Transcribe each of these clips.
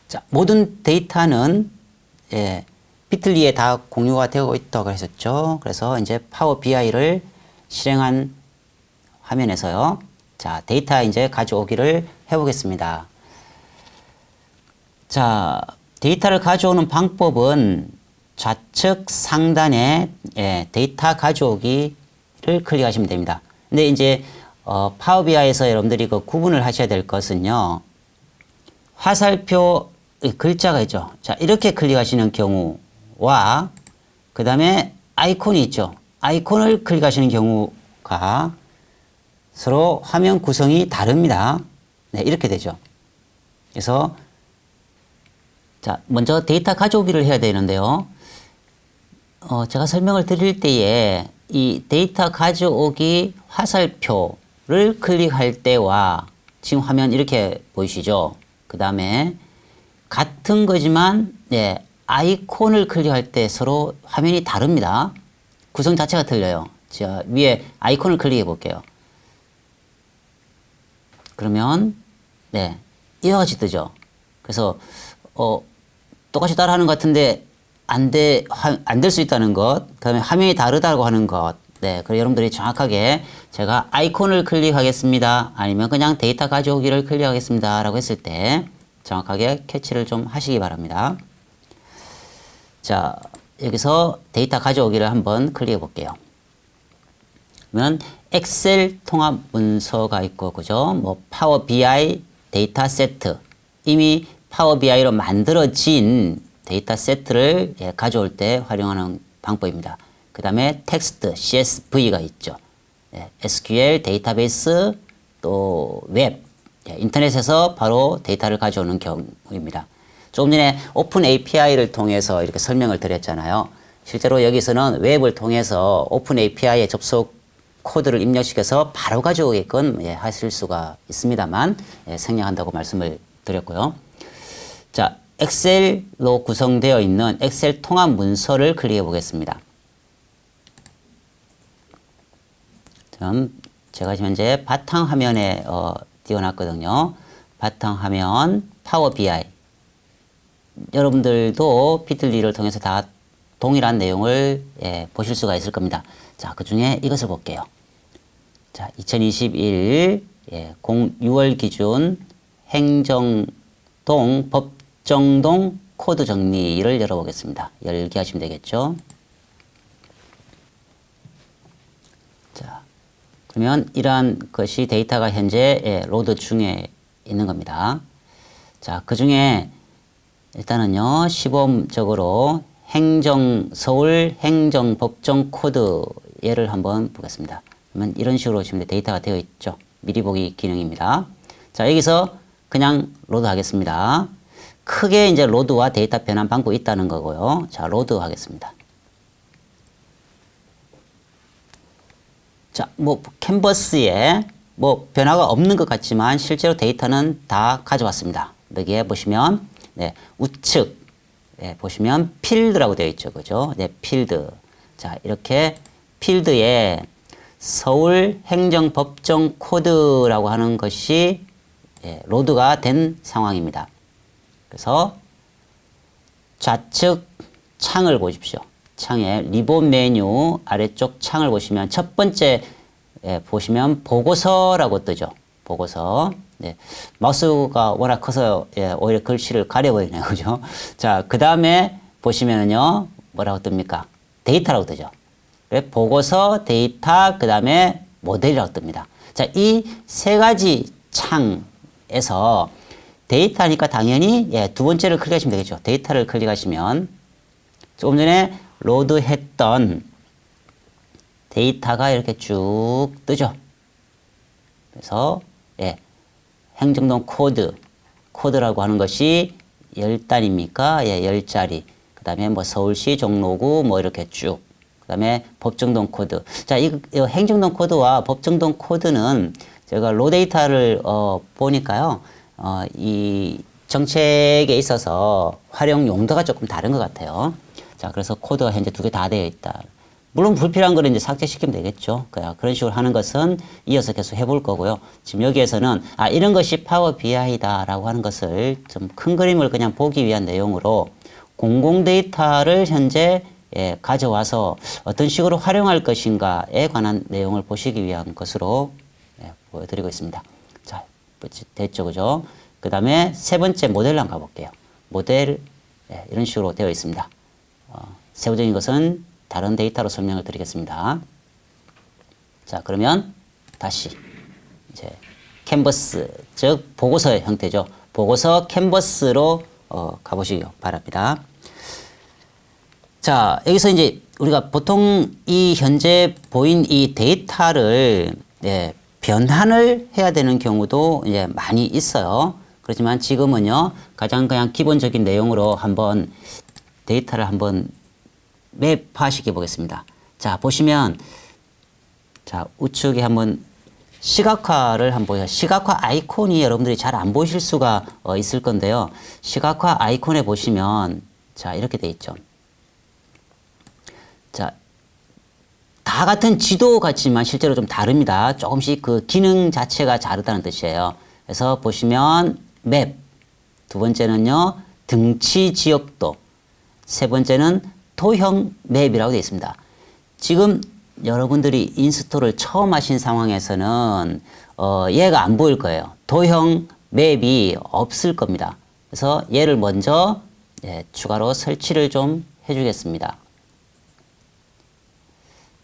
자, 모든 데이터는 비틀리에 다 공유가 되고 있다고 했었죠. 그래서 이제 파워 BI를 실행한 화면에서요. 자, 데이터 이제 가져오기를 해보겠습니다. 자, 데이터를 가져오는 방법은 좌측 상단에 데이터 가져오기를 클릭하시면 됩니다. 근데 이제 파워 BI에서 여러분들이 그 구분을 하셔야 될 것은요. 화살표 글자가 있죠. 자, 이렇게 클릭하시는 경우와 그 다음에 아이콘이 있죠. 아이콘을 클릭하시는 경우가 서로 화면 구성이 다릅니다. 네, 이렇게 되죠. 그래서 자, 먼저 데이터 가져오기를 해야 되는데요. 제가 설명을 드릴 때에 이 데이터 가져오기 화살표를 클릭할 때와 지금 화면 이렇게 보이시죠? 그 다음에 같은 거지만 아이콘을 클릭할 때 서로 화면이 다릅니다. 구성 자체가 틀려요. 제가 위에 아이콘을 클릭해 볼게요. 그러면 이와 같이 뜨죠. 그래서 똑같이 따라하는 것 같은데 안 될 수 있다는 것, 그 다음에 화면이 다르다고 하는 것. 그래서 여러분들이 정확하게 제가 아이콘을 클릭하겠습니다. 아니면 그냥 데이터 가져오기를 클릭하겠습니다. 라고 했을 때 정확하게 캐치를 좀 하시기 바랍니다. 자, 여기서 데이터 가져오기를 한번 클릭해 볼게요. 그러면 엑셀 통합 문서가 있고, 그죠? 뭐, 파워 BI 데이터 세트. 이미 파워 BI로 만들어진 데이터 세트를 가져올 때 활용하는 방법입니다. 그 다음에 텍스트, CSV가 있죠. SQL, 데이터베이스, 또 웹, 인터넷에서 바로 데이터를 가져오는 경우입니다. 조금 전에 오픈 API를 통해서 이렇게 설명을 드렸잖아요. 실제로 여기서는 웹을 통해서 오픈 API에 접속 코드를 입력시켜서 바로 가져오게끔 하실 수가 있습니다만 생략한다고 말씀을 드렸고요. 자, 엑셀로 구성되어 있는 엑셀 통합 문서를 클릭해 보겠습니다. 그럼 제가 지금 현재 바탕화면에 띄워놨거든요. 바탕화면 파워 BI. 여러분들도 비틀리를 통해서 다 동일한 내용을 보실 수가 있을 겁니다. 자, 그 중에 이것을 볼게요. 자, 2021 6월 기준 행정동 법정동 코드 정리를 열어보겠습니다. 열기 하시면 되겠죠. 자, 그러면 이러한 것이 데이터가 현재 로드 중에 있는 겁니다. 자, 그 중에 일단은요, 시범적으로 서울 행정법정 코드 예를 한번 보겠습니다. 그러면 이런 식으로 지금 데이터가 되어 있죠. 미리 보기 기능입니다. 자, 여기서 그냥 로드 하겠습니다. 크게 이제 로드와 데이터 변환 방법이 있다는 거고요. 자, 로드 하겠습니다. 자, 뭐 캔버스에 뭐 변화가 없는 것 같지만 실제로 데이터는 다 가져왔습니다. 여기에 보시면 우측 보시면 필드라고 되어 있죠. 그죠? 필드. 자, 이렇게 필드에 서울 행정법정 코드라고 하는 것이 로드가 된 상황입니다. 그래서 좌측 창을 보십시오. 창에 리본 메뉴 아래쪽 창을 보시면 첫 번째 보시면 보고서라고 뜨죠. 보고서. 마우스가 워낙 커서 오히려 글씨를 가려버리네요. 그죠? 자, 그 다음에 보시면은요, 뭐라고 뜹니까? 데이터라고 뜨죠. 보고서, 데이터, 그 다음에 모델이라고 뜹니다. 자, 이 세 가지 창에서 데이터니까 당연히 두 번째를 클릭하시면 되겠죠. 데이터를 클릭하시면 조금 전에 로드했던 데이터가 이렇게 쭉 뜨죠. 그래서 행정동 코드라고 하는 것이 10단입니까? 10자리. 그 다음에 뭐 서울시 종로구 뭐 이렇게 쭉. 그 다음에 법정동 코드. 자, 이 행정동 코드와 법정동 코드는 제가 로 데이터를 보니까요. 이 정책에 있어서 활용 용도가 조금 다른 것 같아요. 자, 그래서 코드가 현재 2개 다 되어 있다. 물론 불필요한 거는 이제 삭제시키면 되겠죠. 그런 식으로 하는 것은 이어서 계속 해볼 거고요. 지금 여기에서는 이런 것이 파워 BI다라고 하는 것을 좀 큰 그림을 그냥 보기 위한 내용으로 공공 데이터를 현재 가져와서 어떤 식으로 활용할 것인가에 관한 내용을 보시기 위한 것으로 보여드리고 있습니다. 자, 됐죠, 그죠? 그 다음에 세 번째 모델로 한번 가볼게요. 모델 이런 식으로 되어 있습니다. 세부적인 것은 다른 데이터로 설명을 드리겠습니다. 자, 그러면 다시 이제 캔버스, 즉 보고서의 형태죠. 보고서 캔버스로 가보시기 바랍니다. 자, 여기서 이제 우리가 보통 이 현재 보인 이 데이터를 변환을 해야 되는 경우도 이제 많이 있어요. 그렇지만 지금은요, 가장 그냥 기본적인 내용으로 한번 데이터를 한번 맵화시켜 보겠습니다. 자, 보시면, 자, 우측에 한번 시각화를 한번 보세요. 시각화 아이콘이 여러분들이 잘 안 보실 수가 있을 건데요. 시각화 아이콘에 보시면, 자, 이렇게 돼 있죠. 자, 다 같은 지도 같지만 실제로 좀 다릅니다. 조금씩 그 기능 자체가 다르다는 뜻이에요. 그래서 보시면 맵, 두 번째는요, 등치 지역도, 세 번째는 도형 맵이라고 되어 있습니다. 지금 여러분들이 인스톨을 처음 하신 상황에서는 얘가 안 보일 거예요. 도형 맵이 없을 겁니다. 그래서 얘를 먼저 추가로 설치를 좀 해주겠습니다.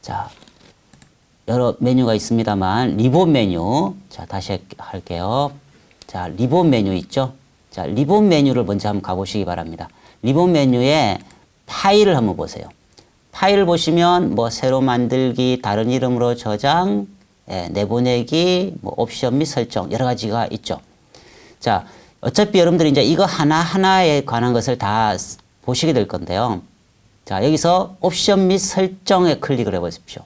자, 여러 메뉴가 있습니다만 리본 메뉴, 자, 다시 할게요. 자, 리본 메뉴 있죠? 자, 리본 메뉴를 먼저 한번 가보시기 바랍니다. 리본 메뉴에 파일을 한번 보세요. 파일을 보시면 뭐 새로 만들기, 다른 이름으로 저장, 내보내기, 뭐 옵션 및 설정 여러 가지가 있죠. 자, 어차피 여러분들이 이제 이거 하나하나에 관한 것을 다 보시게 될 건데요. 자, 여기서 옵션 및 설정에 클릭을 해 보십시오.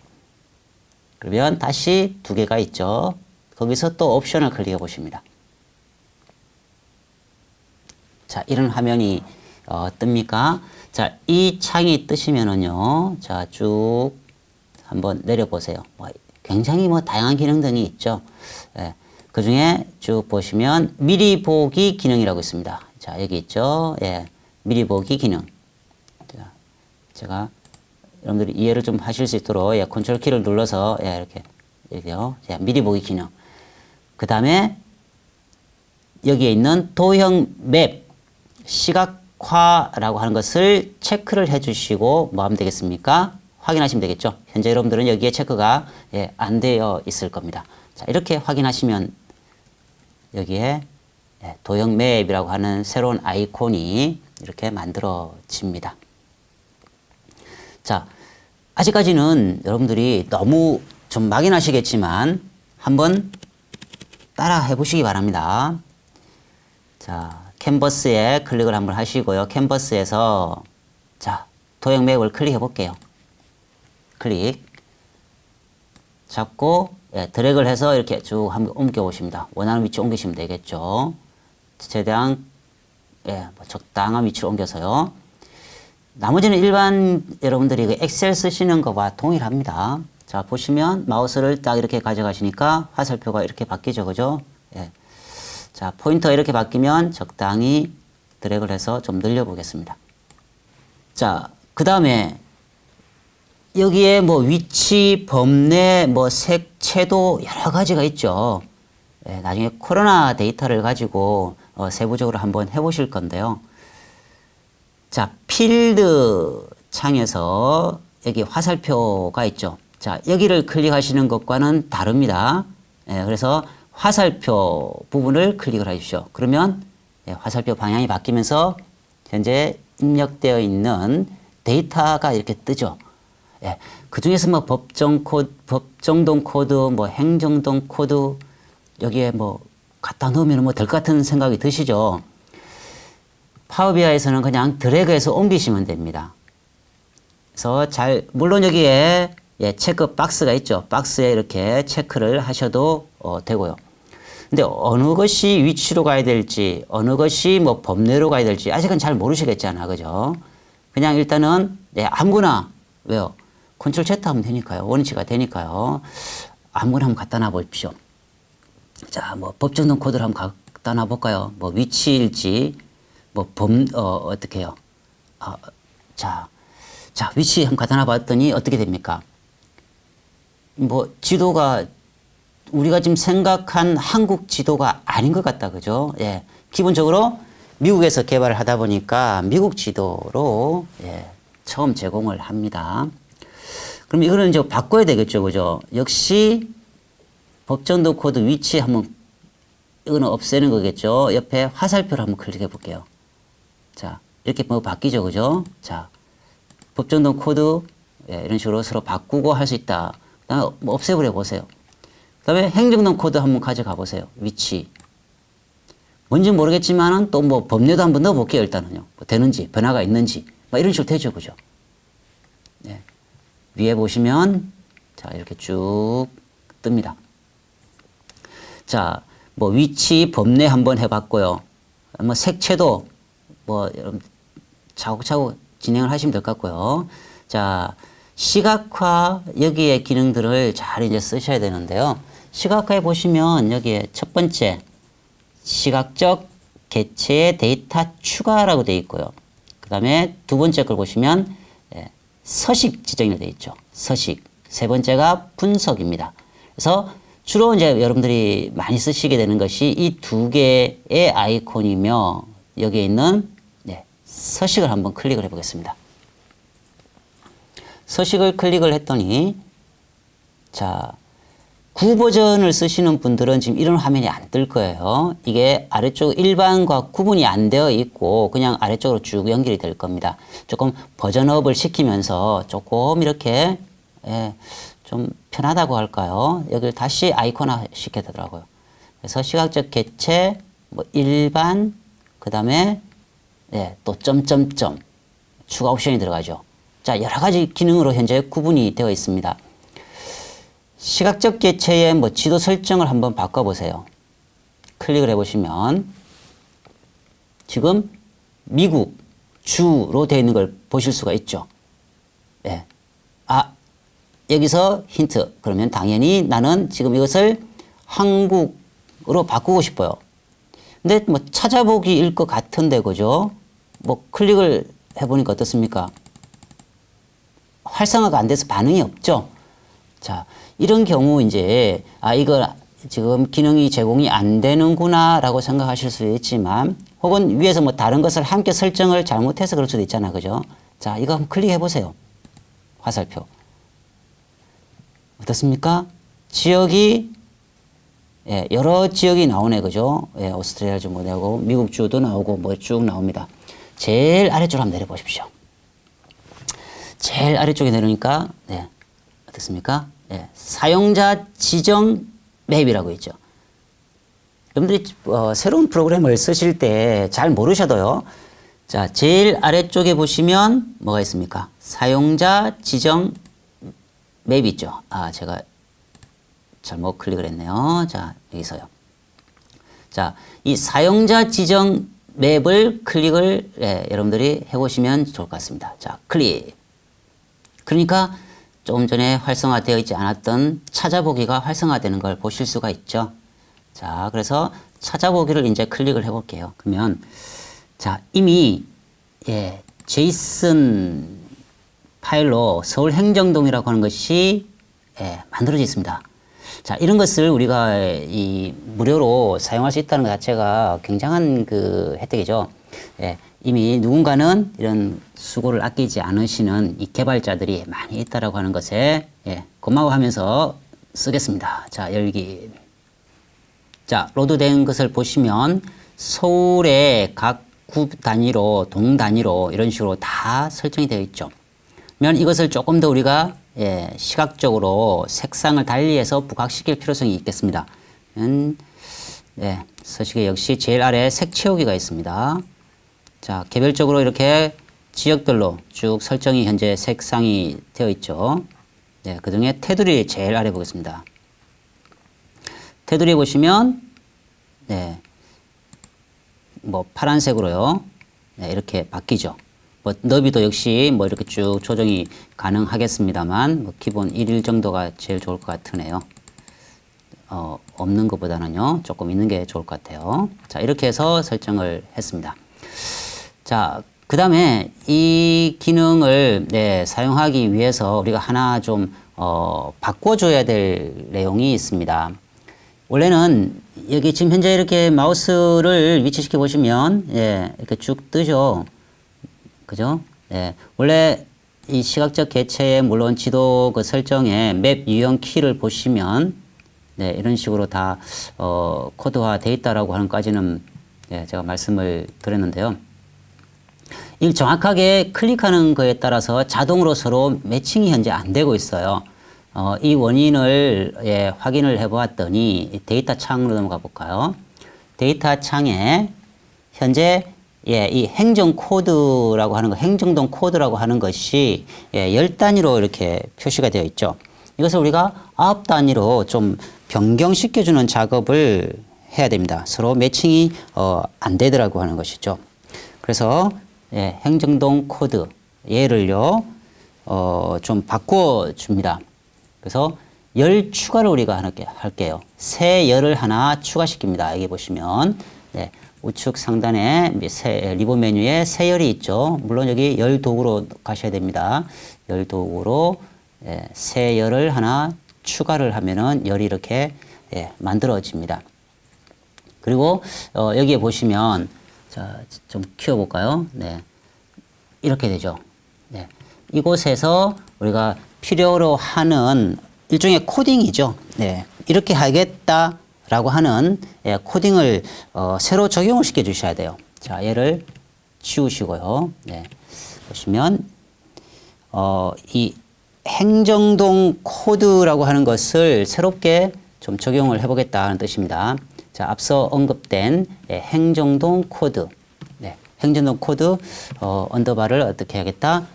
그러면 다시 두 개가 있죠. 거기서 또 옵션을 클릭해 보십니다. 자, 이런 화면이 뜹니까? 자, 이 창이 뜨시면은요, 자, 쭉 한번 내려보세요. 굉장히 다양한 기능 등이 있죠. 그 중에 쭉 보시면 미리 보기 기능이라고 있습니다. 자, 여기 있죠. 미리 보기 기능. 자, 제가 여러분들이 이해를 좀 하실 수 있도록 컨트롤 키를 눌러서 이렇게요. 미리 보기 기능. 그 다음에 여기에 있는 도형 맵, 시각화라고 하는 것을 체크를 해주시고 뭐 하면 되겠습니까? 확인하시면 되겠죠. 현재 여러분들은 여기에 체크가 안 되어 있을 겁니다. 자, 이렇게 확인하시면 여기에 도형 맵이라고 하는 새로운 아이콘이 이렇게 만들어집니다. 자, 아직까지는 여러분들이 너무 좀 막연하시겠지만 한번 따라 해보시기 바랍니다. 자, 캔버스에 클릭을 한번 하시고요. 캔버스에서 자, 도형 맵을 클릭해 볼게요. 클릭 잡고 드래그를 해서 이렇게 쭉 한번 옮겨 보십니다. 원하는 위치 옮기시면 되겠죠. 최대한 적당한 위치로 옮겨서요. 나머지는 일반 여러분들이 그 엑셀 쓰시는 것과 동일합니다. 자, 보시면 마우스를 딱 이렇게 가져가시니까 화살표가 이렇게 바뀌죠. 그죠? 자, 포인터가 이렇게 바뀌면 적당히 드래그를 해서 좀 늘려보겠습니다. 자, 그 다음에 여기에 뭐 위치, 범례, 뭐 색채도 여러 가지가 있죠. 나중에 코로나 데이터를 가지고 세부적으로 한번 해보실 건데요. 자, 필드 창에서 여기 화살표가 있죠. 자, 여기를 클릭하시는 것과는 다릅니다. 그래서 화살표 부분을 클릭을 하십시오. 그러면 화살표 방향이 바뀌면서 현재 입력되어 있는 데이터가 이렇게 뜨죠. 그 중에서 뭐 법정동 코드, 뭐 행정동 코드 여기에 뭐 갖다 넣으면 뭐 될 것 같은 생각이 드시죠. 파워비아이에서는 그냥 드래그해서 옮기시면 됩니다. 그래서 물론 여기에 체크 박스가 있죠. 박스에 이렇게 체크를 하셔도 되고요. 근데 어느 것이 위치로 가야 될지, 어느 것이 뭐 범례로 가야 될지 아직은 잘 모르시겠잖아. 그죠? 그냥 일단은 아무거나 왜요? 컨트롤 Z 하면 되니까요. 원위치가 되니까요. 아무거나 한번 갖다 놔 보십시오. 자, 뭐 법정 등 코드를 한번 갖다 놔 볼까요? 뭐 위치일지, 뭐 어떻게 해요? 자, 위치 한번 갖다 놔 봤더니 어떻게 됩니까? 뭐 지도가 우리가 지금 생각한 한국 지도가 아닌 것 같다. 그죠? 예. 기본적으로 미국에서 개발을 하다 보니까 미국 지도로 예, 처음 제공을 합니다. 그럼 이거는 이제 바꿔야 되겠죠. 그죠? 역시 법정도 코드 위치 한번 이거는 없애는 거겠죠. 옆에 화살표를 한번 클릭해 볼게요. 자, 이렇게 뭐 바뀌죠. 그죠? 자, 법정도 코드 예, 이런 식으로 서로 바꾸고 할 수 있다. 그다음에 뭐 없애버려 보세요. 그다음에 행정동 코드 한번 가져가 보세요. 위치. 뭔지 모르겠지만은 또 뭐 법례도 한번 넣어 볼게요. 일단은요. 뭐 되는지, 변화가 있는지. 막 이런 식으로 되죠. 그죠? 네. 위에 보시면 자, 이렇게 쭉 뜹니다. 자, 뭐 위치, 법례 한번 해 봤고요. 뭐 색채도 뭐 여러분 차곡차곡 진행을 하시면 될 것 같고요. 자, 시각화 여기에 기능들을 잘 이제 쓰셔야 되는데요. 시각화에 보시면 여기에 첫 번째 시각적 개체의 데이터 추가라고 되어 있고요. 그 다음에 두 번째 걸 보시면 서식 지정이 되어 있죠. 서식. 세 번째가 분석입니다. 그래서 주로 이제 여러분들이 많이 쓰시게 되는 것이 이 두 개의 아이콘이며 여기에 있는 서식을 한번 클릭을 해 보겠습니다. 서식을 클릭을 했더니 자, 구버전을 쓰시는 분들은 지금 이런 화면이 안 뜰 거예요. 이게 아래쪽 일반과 구분이 안 되어 있고 그냥 아래쪽으로 쭉 연결이 될 겁니다. 조금 버전업을 시키면서 조금 이렇게 좀 편하다고 할까요? 여기를 다시 아이콘화 시켜야 되더라고요. 그래서 시각적 개체, 뭐 일반, 그 다음에 또 점점점 추가 옵션이 들어가죠. 자, 여러 가지 기능으로 현재 구분이 되어 있습니다. 시각적 개체의 뭐 지도 설정을 한번 바꿔보세요. 클릭을 해보시면 지금 미국 주로 되어 있는 걸 보실 수가 있죠. 예. 여기서 힌트. 그러면 당연히 나는 지금 이것을 한국으로 바꾸고 싶어요. 근데 뭐 찾아보기일 것 같은데, 그죠? 뭐 클릭을 해보니까 어떻습니까? 활성화가 안 돼서 반응이 없죠. 자, 이런 경우 이제 이거 지금 기능이 제공이 안 되는구나 라고 생각하실 수도 있지만 혹은 위에서 뭐 다른 것을 함께 설정을 잘못해서 그럴 수도 있잖아. 그죠? 자, 이거 한번 클릭해 보세요. 화살표. 어떻습니까? 지역이 여러 지역이 나오네. 그죠? 오스트레일리아주 뭐 나오고 미국 주도 나오고 뭐 쭉 나옵니다. 제일 아래쪽으로 한번 내려 보십시오. 제일 아래쪽에 내려오니까 어떻습니까? 사용자 지정 맵이라고 있죠. 여러분들이 새로운 프로그램을 쓰실 때 잘 모르셔도요. 자, 제일 아래쪽에 보시면 뭐가 있습니까? 사용자 지정 맵이 있죠. 제가 잘못 클릭을 했네요. 자, 여기서요. 자, 이 사용자 지정 맵을 클릭을 여러분들이 해보시면 좋을 것 같습니다. 자, 클릭. 그러니까 조금 전에 활성화되어 있지 않았던 찾아보기가 활성화되는 걸 보실 수가 있죠. 자, 그래서 찾아보기를 이제 클릭을 해볼게요. 그러면 자, 이미 제이슨 파일로 서울행정동이라고 하는 것이 만들어져 있습니다. 자, 이런 것을 우리가 무료로 사용할 수 있다는 것 자체가 굉장한 그 혜택이죠. 이미 누군가는 이런 수고를 아끼지 않으시는 이 개발자들이 많이 있다라고 하는 것에 고마워하면서 쓰겠습니다. 자, 열기. 자, 로드된 것을 보시면 서울의 각 구 단위로, 동 단위로 이런 식으로 다 설정이 되어 있죠. 그러면 이것을 조금 더 우리가 시각적으로 색상을 달리해서 부각시킬 필요성이 있겠습니다. 서식에 역시 제일 아래에 색 채우기가 있습니다. 자, 개별적으로 이렇게 지역별로 쭉 설정이 현재 색상이 되어 있죠. 그 중에 테두리 제일 아래 보겠습니다. 테두리 보시면 뭐 파란색으로요. 이렇게 바뀌죠. 뭐 너비도 역시 뭐 이렇게 쭉 조정이 가능하겠습니다만 뭐 기본 1일 정도가 제일 좋을 것 같으네요. 없는 것보다는요, 조금 있는 게 좋을 것 같아요. 자, 이렇게 해서 설정을 했습니다. 자, 그 다음에 이 기능을 사용하기 위해서 우리가 하나 좀 바꿔줘야 될 내용이 있습니다. 원래는 여기 지금 현재 이렇게 마우스를 위치시켜 보시면 이렇게 쭉 뜨죠. 그죠? 원래 이 시각적 개체에 물론 지도 그 설정에 맵 유형 키를 보시면 이런 식으로 다 코드화 돼 있다라고 하는 까지는 제가 말씀을 드렸는데요. 이 정확하게 클릭하는 거에 따라서 자동으로 서로 매칭이 현재 안 되고 있어요. 이 원인을 확인을 해 보았더니 데이터 창으로 넘어가 볼까요? 데이터 창에 현재 이 행정 코드라고 하는 거, 행정동 코드라고 하는 것이 10단위로 이렇게 표시가 되어 있죠. 이것을 우리가 9단위로 좀 변경시켜주는 작업을 해야 됩니다. 서로 매칭이 안 되더라고 하는 것이죠. 그래서 행정동 코드 얘를요 좀 바꿔줍니다. 그래서 열 추가를 우리가 하나 할게요. 새 열을 하나 추가시킵니다. 여기 보시면 우측 상단에 리본 메뉴에 새 열이 있죠. 물론 여기 열 도구로 가셔야 됩니다. 열 도구로 새 열을 하나 추가를 하면은 열이 이렇게 만들어집니다. 그리고 여기에 보시면 자, 좀 키워볼까요? 이렇게 되죠. 이곳에서 우리가 필요로 하는 일종의 코딩이죠. 이렇게 하겠다라고 하는 코딩을 새로 적용을 시켜 주셔야 돼요. 자, 얘를 지우시고요. 보시면 이 행정동 코드라고 하는 것을 새롭게 좀 적용을 해보겠다는 뜻입니다. 자, 앞서 언급된 행정동 코드, 행정동 코드 언더바를 어떻게 하겠다?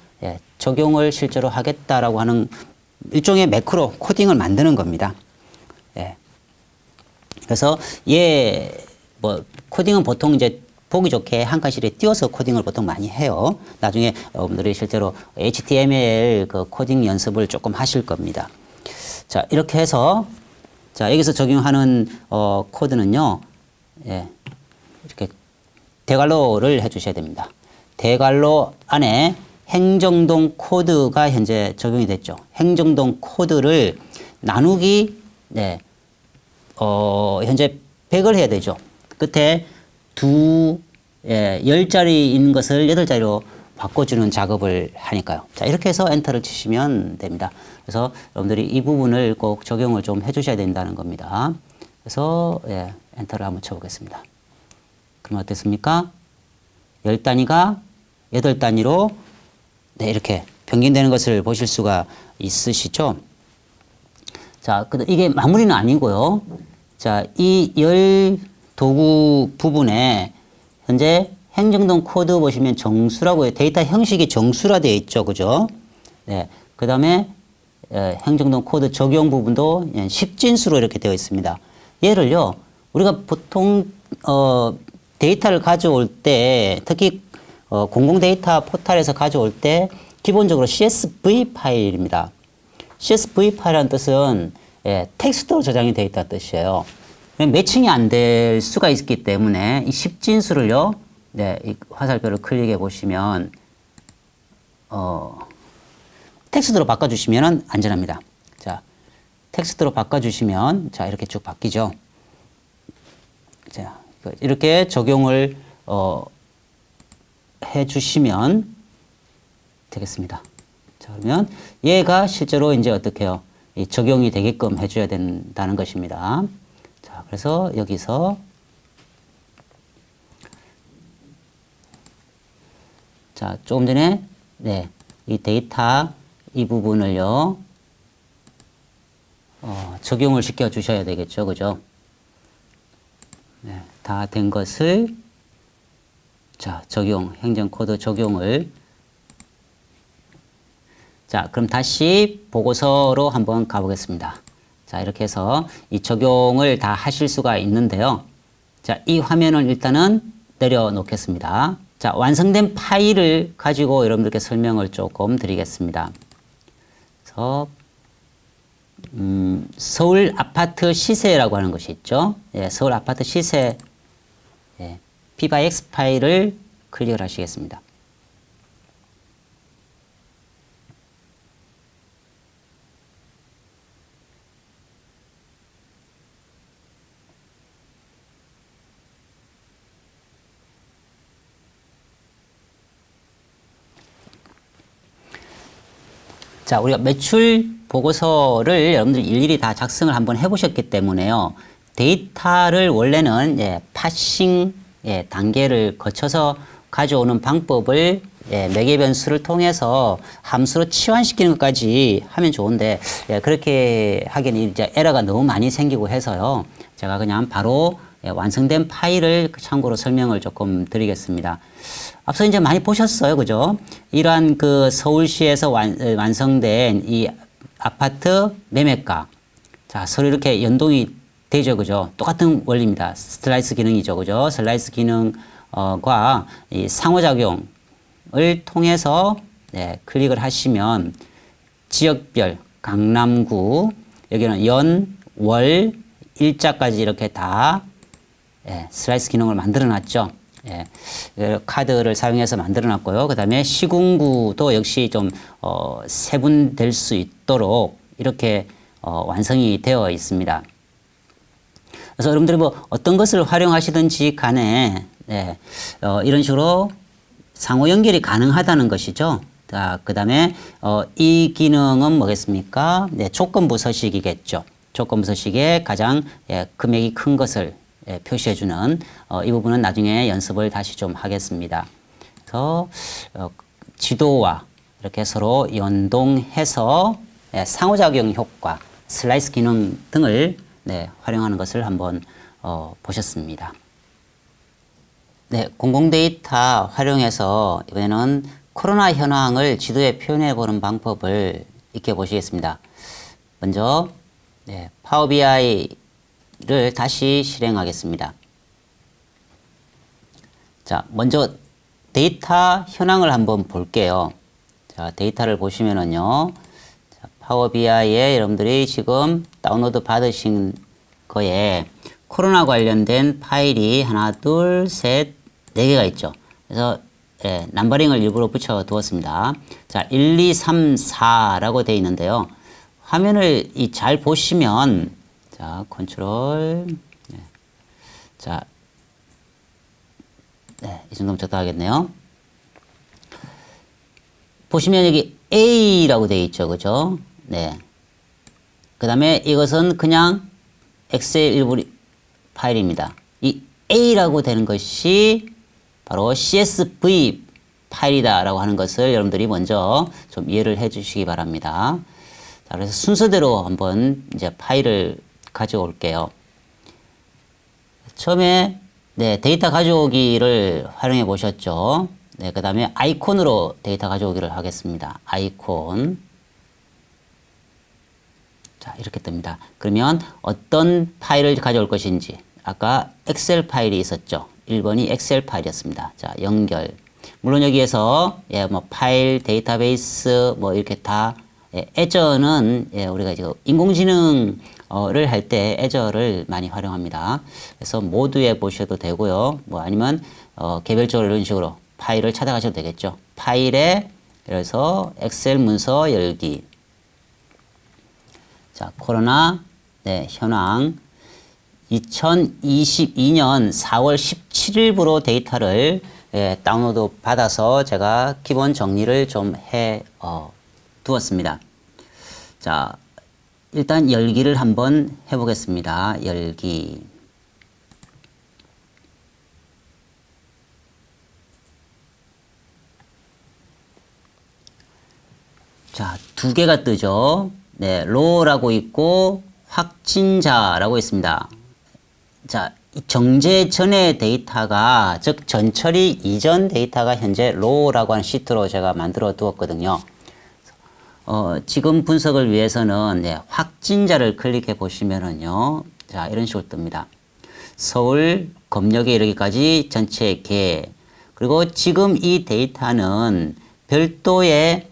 적용을 실제로 하겠다라고 하는 일종의 매크로 코딩을 만드는 겁니다. 그래서 뭐 코딩은 보통 이제 보기 좋게 한 칸씩에 띄워서 코딩을 보통 많이 해요. 나중에 여러분들이 실제로 HTML 그 코딩 연습을 조금 하실 겁니다. 자, 이렇게 해서 자, 여기서 적용하는 코드는요, 이렇게 대괄호를 해주셔야 됩니다. 대괄호 안에 행정동 코드가 현재 적용이 됐죠. 행정동 코드를 나누기, 현재 100을 해야 되죠. 끝에 10자리인 것을 8자리로 바꿔주는 작업을 하니까요. 자, 이렇게 해서 엔터를 치시면 됩니다. 그래서 여러분들이 이 부분을 꼭 적용을 좀 해주셔야 된다는 겁니다. 그래서 엔터를 한번 쳐보겠습니다. 그러면 어땠습니까? 10단위가 8단위로 이렇게 변경되는 것을 보실 수가 있으시죠? 자, 이게 마무리는 아니고요. 자, 이 열 도구 부분에 현재 행정동 코드 보시면 정수라고 해요. 데이터 형식이 정수라 되어 있죠. 그죠? 그 다음에 행정동 코드 적용 부분도 10진수로 이렇게 되어 있습니다. 얘를요, 우리가 보통 데이터를 가져올 때, 특히 공공 데이터 포탈에서 가져올 때 기본적으로 CSV 파일입니다. CSV 파일이라는 뜻은 텍스트로 저장이 되어 있다는 뜻이에요. 매칭이 안 될 수가 있기 때문에 이 10진수를요, 이 화살표를 클릭해 보시면 텍스트로 바꿔주시면 안전합니다. 자, 텍스트로 바꿔주시면 자, 이렇게 쭉 바뀌죠. 자, 이렇게 적용을 해주시면 되겠습니다. 자, 그러면 얘가 실제로 이제 어떻게 해요? 이 적용이 되게끔 해줘야 된다는 것입니다. 자, 그래서 여기서 자, 조금 전에 이 데이터 이 부분을요 적용을 시켜 주셔야 되겠죠, 그죠? 다 된 것을 자, 적용, 행정 코드 적용을 자, 그럼 다시 보고서로 한번 가보겠습니다. 자, 이렇게 해서 이 적용을 다 하실 수가 있는데요. 자, 이 화면을 일단은 내려놓겠습니다. 자, 완성된 파일을 가지고 여러분들께 설명을 조금 드리겠습니다. 그래서 서울 아파트 시세라고 하는 것이 있죠. 예, 서울 아파트 시세 예, P/X 파일을 클릭을 하시겠습니다. 자, 우리가 매출 보고서를 여러분들 일일이 다 작성을 한번 해보셨기 때문에요. 데이터를 원래는 파싱 단계를 거쳐서 가져오는 방법을 매개 변수를 통해서 함수로 치환시키는 것까지 하면 좋은데 그렇게 하기에는 이제 에러가 너무 많이 생기고 해서요. 제가 그냥 바로 완성된 파일을 참고로 설명을 조금 드리겠습니다. 앞서 이제 많이 보셨어요. 그죠? 이러한 그 서울시에서 완성된 이 아파트 매매가. 자, 서로 이렇게 연동이 되죠. 그죠? 똑같은 원리입니다. 슬라이스 기능이죠. 그죠? 슬라이스 기능과 이 상호작용을 통해서 클릭을 하시면 지역별, 강남구, 여기는 연, 월, 일자까지 이렇게 다 슬라이스 기능을 만들어 놨죠. 카드를 사용해서 만들어 놨고요. 그 다음에 시군구도 역시 좀 세분될 수 있도록 이렇게 완성이 되어 있습니다. 그래서 여러분들이 뭐 어떤 것을 활용하시든지 간에 이런 식으로 상호 연결이 가능하다는 것이죠. 그 다음에 이 기능은 뭐겠습니까? 조건부 서식이겠죠. 조건부 서식에 가장 금액이 큰 것을 표시해주는 이 부분은 나중에 연습을 다시 좀 하겠습니다. 그래서 지도와 이렇게 서로 연동해서 상호작용 효과, 슬라이스 기능 등을 활용하는 것을 한번 보셨습니다. 네, 공공데이터 활용해서 이번에는 코로나 현황을 지도에 표현해 보는 방법을 익혀보시겠습니다. 먼저 파워 BI를 다시 실행하겠습니다. 자, 먼저 데이터 현황을 한번 볼게요. 자, 데이터를 보시면은요. 자, 파워 BI에 여러분들이 지금 다운로드 받으신 거에 코로나 관련된 파일이 하나, 둘, 셋, 네 개가 있죠. 그래서 넘버링을 일부러 붙여 두었습니다. 자, 1, 2, 3, 4라고 되어 있는데요. 화면을 잘 보시면 자, 컨트롤. 자, 이 정도면 적당하겠네요. 보시면 여기 A라고 되어 있죠. 그죠? 네. 그 다음에 이것은 그냥 엑셀 일부 파일입니다. 이 A라고 되는 것이 바로 CSV 파일이다 라고 하는 것을 여러분들이 먼저 좀 이해를 해 주시기 바랍니다. 자, 그래서 순서대로 한번 이제 파일을 가져올게요. 처음에 데이터 가져오기를 활용해 보셨죠. 그 다음에 아이콘으로 데이터 가져오기를 하겠습니다. 아이콘. 자, 이렇게 뜹니다. 그러면 어떤 파일을 가져올 것인지 아까 엑셀 파일이 있었죠. 1번이 엑셀 파일이었습니다. 자, 연결. 물론 여기에서 뭐 파일, 데이터베이스 뭐 이렇게 다 애저는 우리가 이제 인공지능을 할 때 애저를 많이 활용합니다. 그래서 모두에 보셔도 되고요. 뭐 아니면 개별적으로 이런 식으로 파일을 찾아가셔도 되겠죠. 파일에 그래서 엑셀 문서 열기. 자, 코로나 현황 2022년 4월 17일부로 데이터를 다운로드 받아서 제가 기본 정리를 좀 해 두었습니다. 자, 일단 열기를 한번 해보겠습니다. 열기. 자, 두 개가 뜨죠. 네, 로라고 있고 확진자라고 있습니다. 자, 정제 전의 데이터가, 즉 전처리 이전 데이터가 현재 로라고 하는 시트로 제가 만들어 두었거든요. 지금 분석을 위해서는 확진자를 클릭해 보시면은요. 자, 이런 식으로 뜹니다. 서울 검역에 이르기까지 전체 개. 그리고 지금 이 데이터는 별도의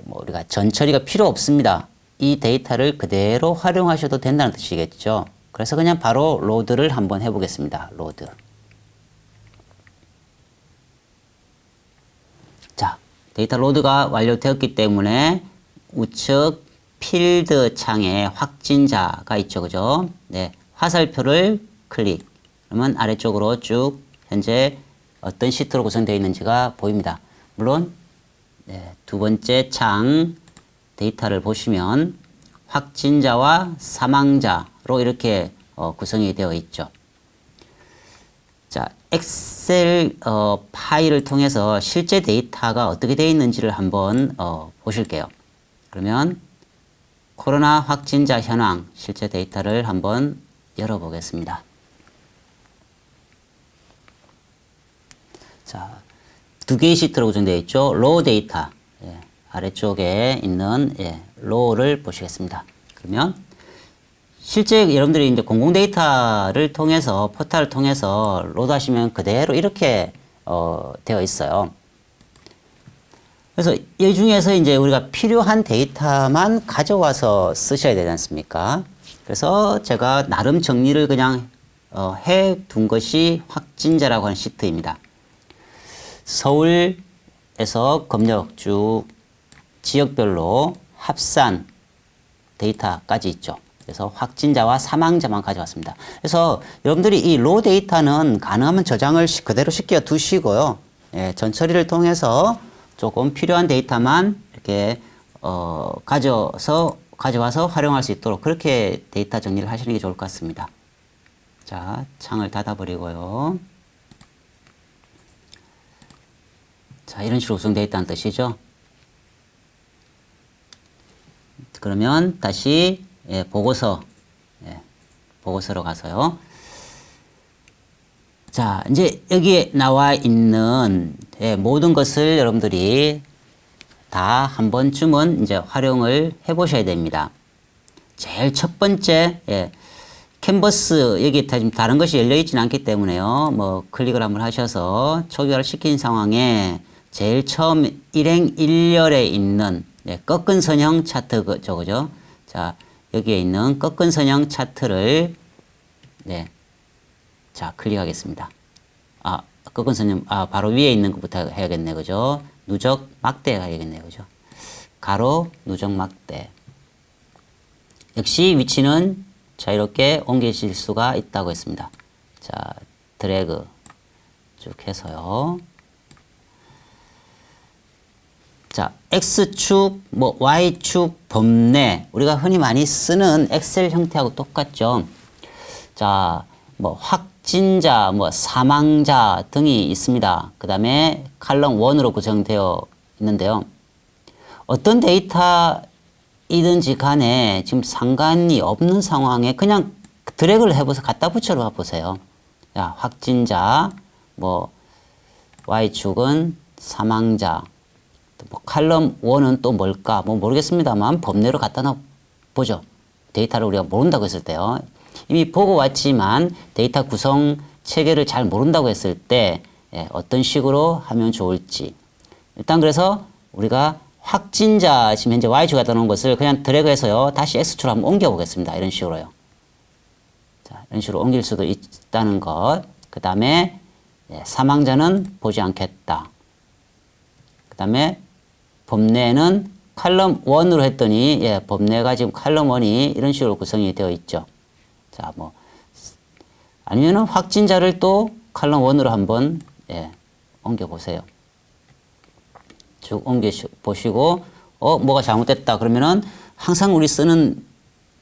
뭐 우리가 전처리가 필요 없습니다. 이 데이터를 그대로 활용하셔도 된다는 뜻이겠죠. 그래서 그냥 바로 로드를 한번 해보겠습니다. 로드. 자, 데이터 로드가 완료되었기 때문에 우측 필드 창에 확진자가 있죠. 그죠? 네. 화살표를 클릭. 그러면 아래쪽으로 쭉 현재 어떤 시트로 구성되어 있는지가 보입니다. 물론 네, 두 번째 창 데이터를 보시면 확진자와 사망자로 이렇게 구성이 되어 있죠. 자, 엑셀 파일을 통해서 실제 데이터가 어떻게 되어 있는지를 한번 보실게요. 그러면 코로나 확진자 현황 실제 데이터를 한번 열어보겠습니다. 자, 두 개의 시트로 구성되어 있죠. 로우 데이터. 예, 아래쪽에 있는 로우를 보시겠습니다. 그러면 실제 여러분들이 이제 공공 데이터를 통해서 포탈을 통해서 로드하시면 그대로 이렇게 되어 있어요. 그래서 이 중에서 이제 우리가 필요한 데이터만 가져와서 쓰셔야 되지 않습니까? 그래서 제가 나름 정리를 그냥 해 둔 것이 확진자라고 하는 시트입니다. 서울에서 검역 쭉 지역별로 합산 데이터까지 있죠. 그래서 확진자와 사망자만 가져왔습니다. 그래서 여러분들이 이 로 데이터는 가능하면 저장을 그대로 시켜 두시고요. 예, 전처리를 통해서 조금 필요한 데이터만 이렇게 가져와서 활용할 수 있도록 그렇게 데이터 정리를 하시는 게 좋을 것 같습니다. 자, 창을 닫아버리고요. 자, 이런 식으로 구성되어 있다는 뜻이죠. 그러면 다시 보고서로 가서요. 자, 이제 여기에 나와 있는 모든 것을 여러분들이 다 한 번쯤은 이제 활용을 해 보셔야 됩니다. 제일 첫 번째, 캔버스, 여기 지금 다른 것이 열려 있지는 않기 때문에요. 뭐, 클릭을 한번 하셔서 초기화를 시킨 상황에 제일 처음 일행 1열에 있는 꺾은 선형 차트, 그죠? 자, 여기에 있는 꺾은 선형 차트를, 자, 클릭하겠습니다. 꺾은 선형, 바로 위에 있는 것부터 해야겠네, 그죠? 누적 막대 가야겠네, 그죠? 가로, 누적 막대. 역시 위치는 자유롭게 옮기실 수가 있다고 했습니다. 자, 드래그 쭉 해서요. 자, X축, 뭐 Y축, 범례. 우리가 흔히 많이 쓰는 엑셀 형태하고 똑같죠. 자, 뭐 확진자, 뭐 사망자 등이 있습니다. 그 다음에 칼럼 1으로 구성되어 있는데요. 어떤 데이터이든지 간에 지금 상관이 없는 상황에 그냥 드래그를 해보세요. 갖다 붙여 보세요. 자, 확진자, 뭐 Y축은 사망자, 뭐 칼럼 1은 또 뭘까? 뭐 모르겠습니다만 범례로 갖다 놔 보죠. 데이터를 우리가 모른다고 했을 때요. 이미 보고 왔지만 데이터 구성 체계를 잘 모른다고 했을 때 어떤 식으로 하면 좋을지. 일단 그래서 우리가 확진자 지금 현재 Y축 갖다 놓은 것을 그냥 드래그해서요. 다시 X축으로 한번 옮겨 보겠습니다. 이런 식으로요. 자, 이런 식으로 옮길 수도 있다는 것. 그 다음에 사망자는 보지 않겠다. 그 다음에 범례는 칼럼 1으로 했더니 범례가 지금 칼럼 1이 이런 식으로 구성이 되어 있죠. 자, 뭐 아니면은 확진자를 또 칼럼 1으로 한번 옮겨 보세요. 쭉 옮겨 보시고 뭐가 잘못됐다 그러면은 항상 우리 쓰는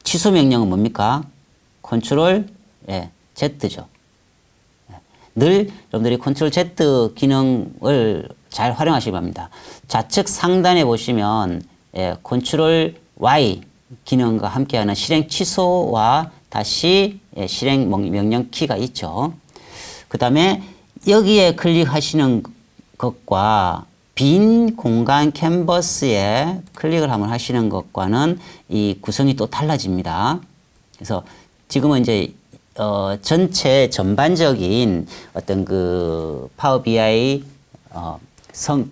취소 명령은 뭡니까? 컨트롤 Z죠. 늘 여러분들이 컨트롤 Z 기능을 잘 활용하시기 바랍니다. 좌측 상단에 보시면 컨트롤 Y 기능과 함께하는 실행 취소와 다시 실행 명령 키가 있죠. 그 다음에 여기에 클릭하시는 것과 빈 공간 캔버스에 클릭을 한번 하시는 것과는 이 구성이 또 달라집니다. 그래서 지금은 이제 전체 전반적인 어떤 그 파워 BI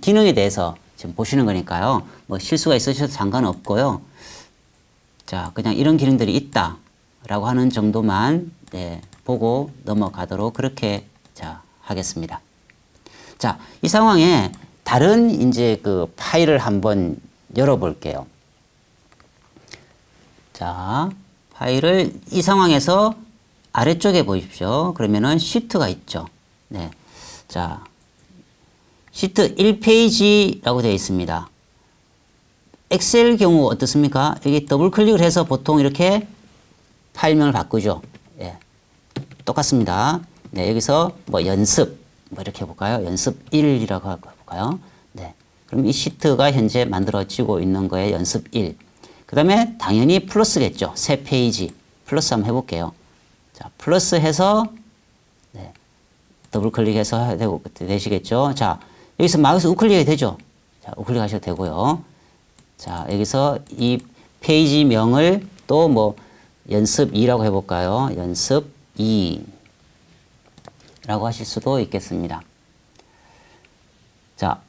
기능에 대해서 지금 보시는 거니까요. 뭐 실수가 있으셔도 상관없고요. 자, 그냥 이런 기능들이 있다라고 하는 정도만 보고 넘어가도록 그렇게 자 하겠습니다. 자, 이 상황에 다른 이제 그 파일을 한번 열어볼게요. 자, 파일을 이 상황에서 아래쪽에 보십시오. 그러면은 시트가 있죠. 네. 자, 시트 1페이지라고 되어 있습니다. 엑셀 경우 어떻습니까? 여기 더블 클릭을 해서 보통 이렇게 파일명을 바꾸죠. 예. 똑같습니다. 네, 여기서 뭐 연습, 뭐 이렇게 해볼까요? 연습 1이라고 해볼까요? 네. 그럼 이 시트가 현재 만들어지고 있는 거에 연습 1. 그 다음에 당연히 플러스겠죠. 새 페이지. 플러스 한번 해볼게요. 자, 플러스 해서, 네. 더블 클릭해서 되시겠죠. 자, 여기서 마우스 우클릭이 되죠. 자, 우클릭 하셔도 되고요. 자, 여기서 이 페이지 명을 또 뭐 연습 2라고 해볼까요? 연습 2라고 하실 수도 있겠습니다. 자,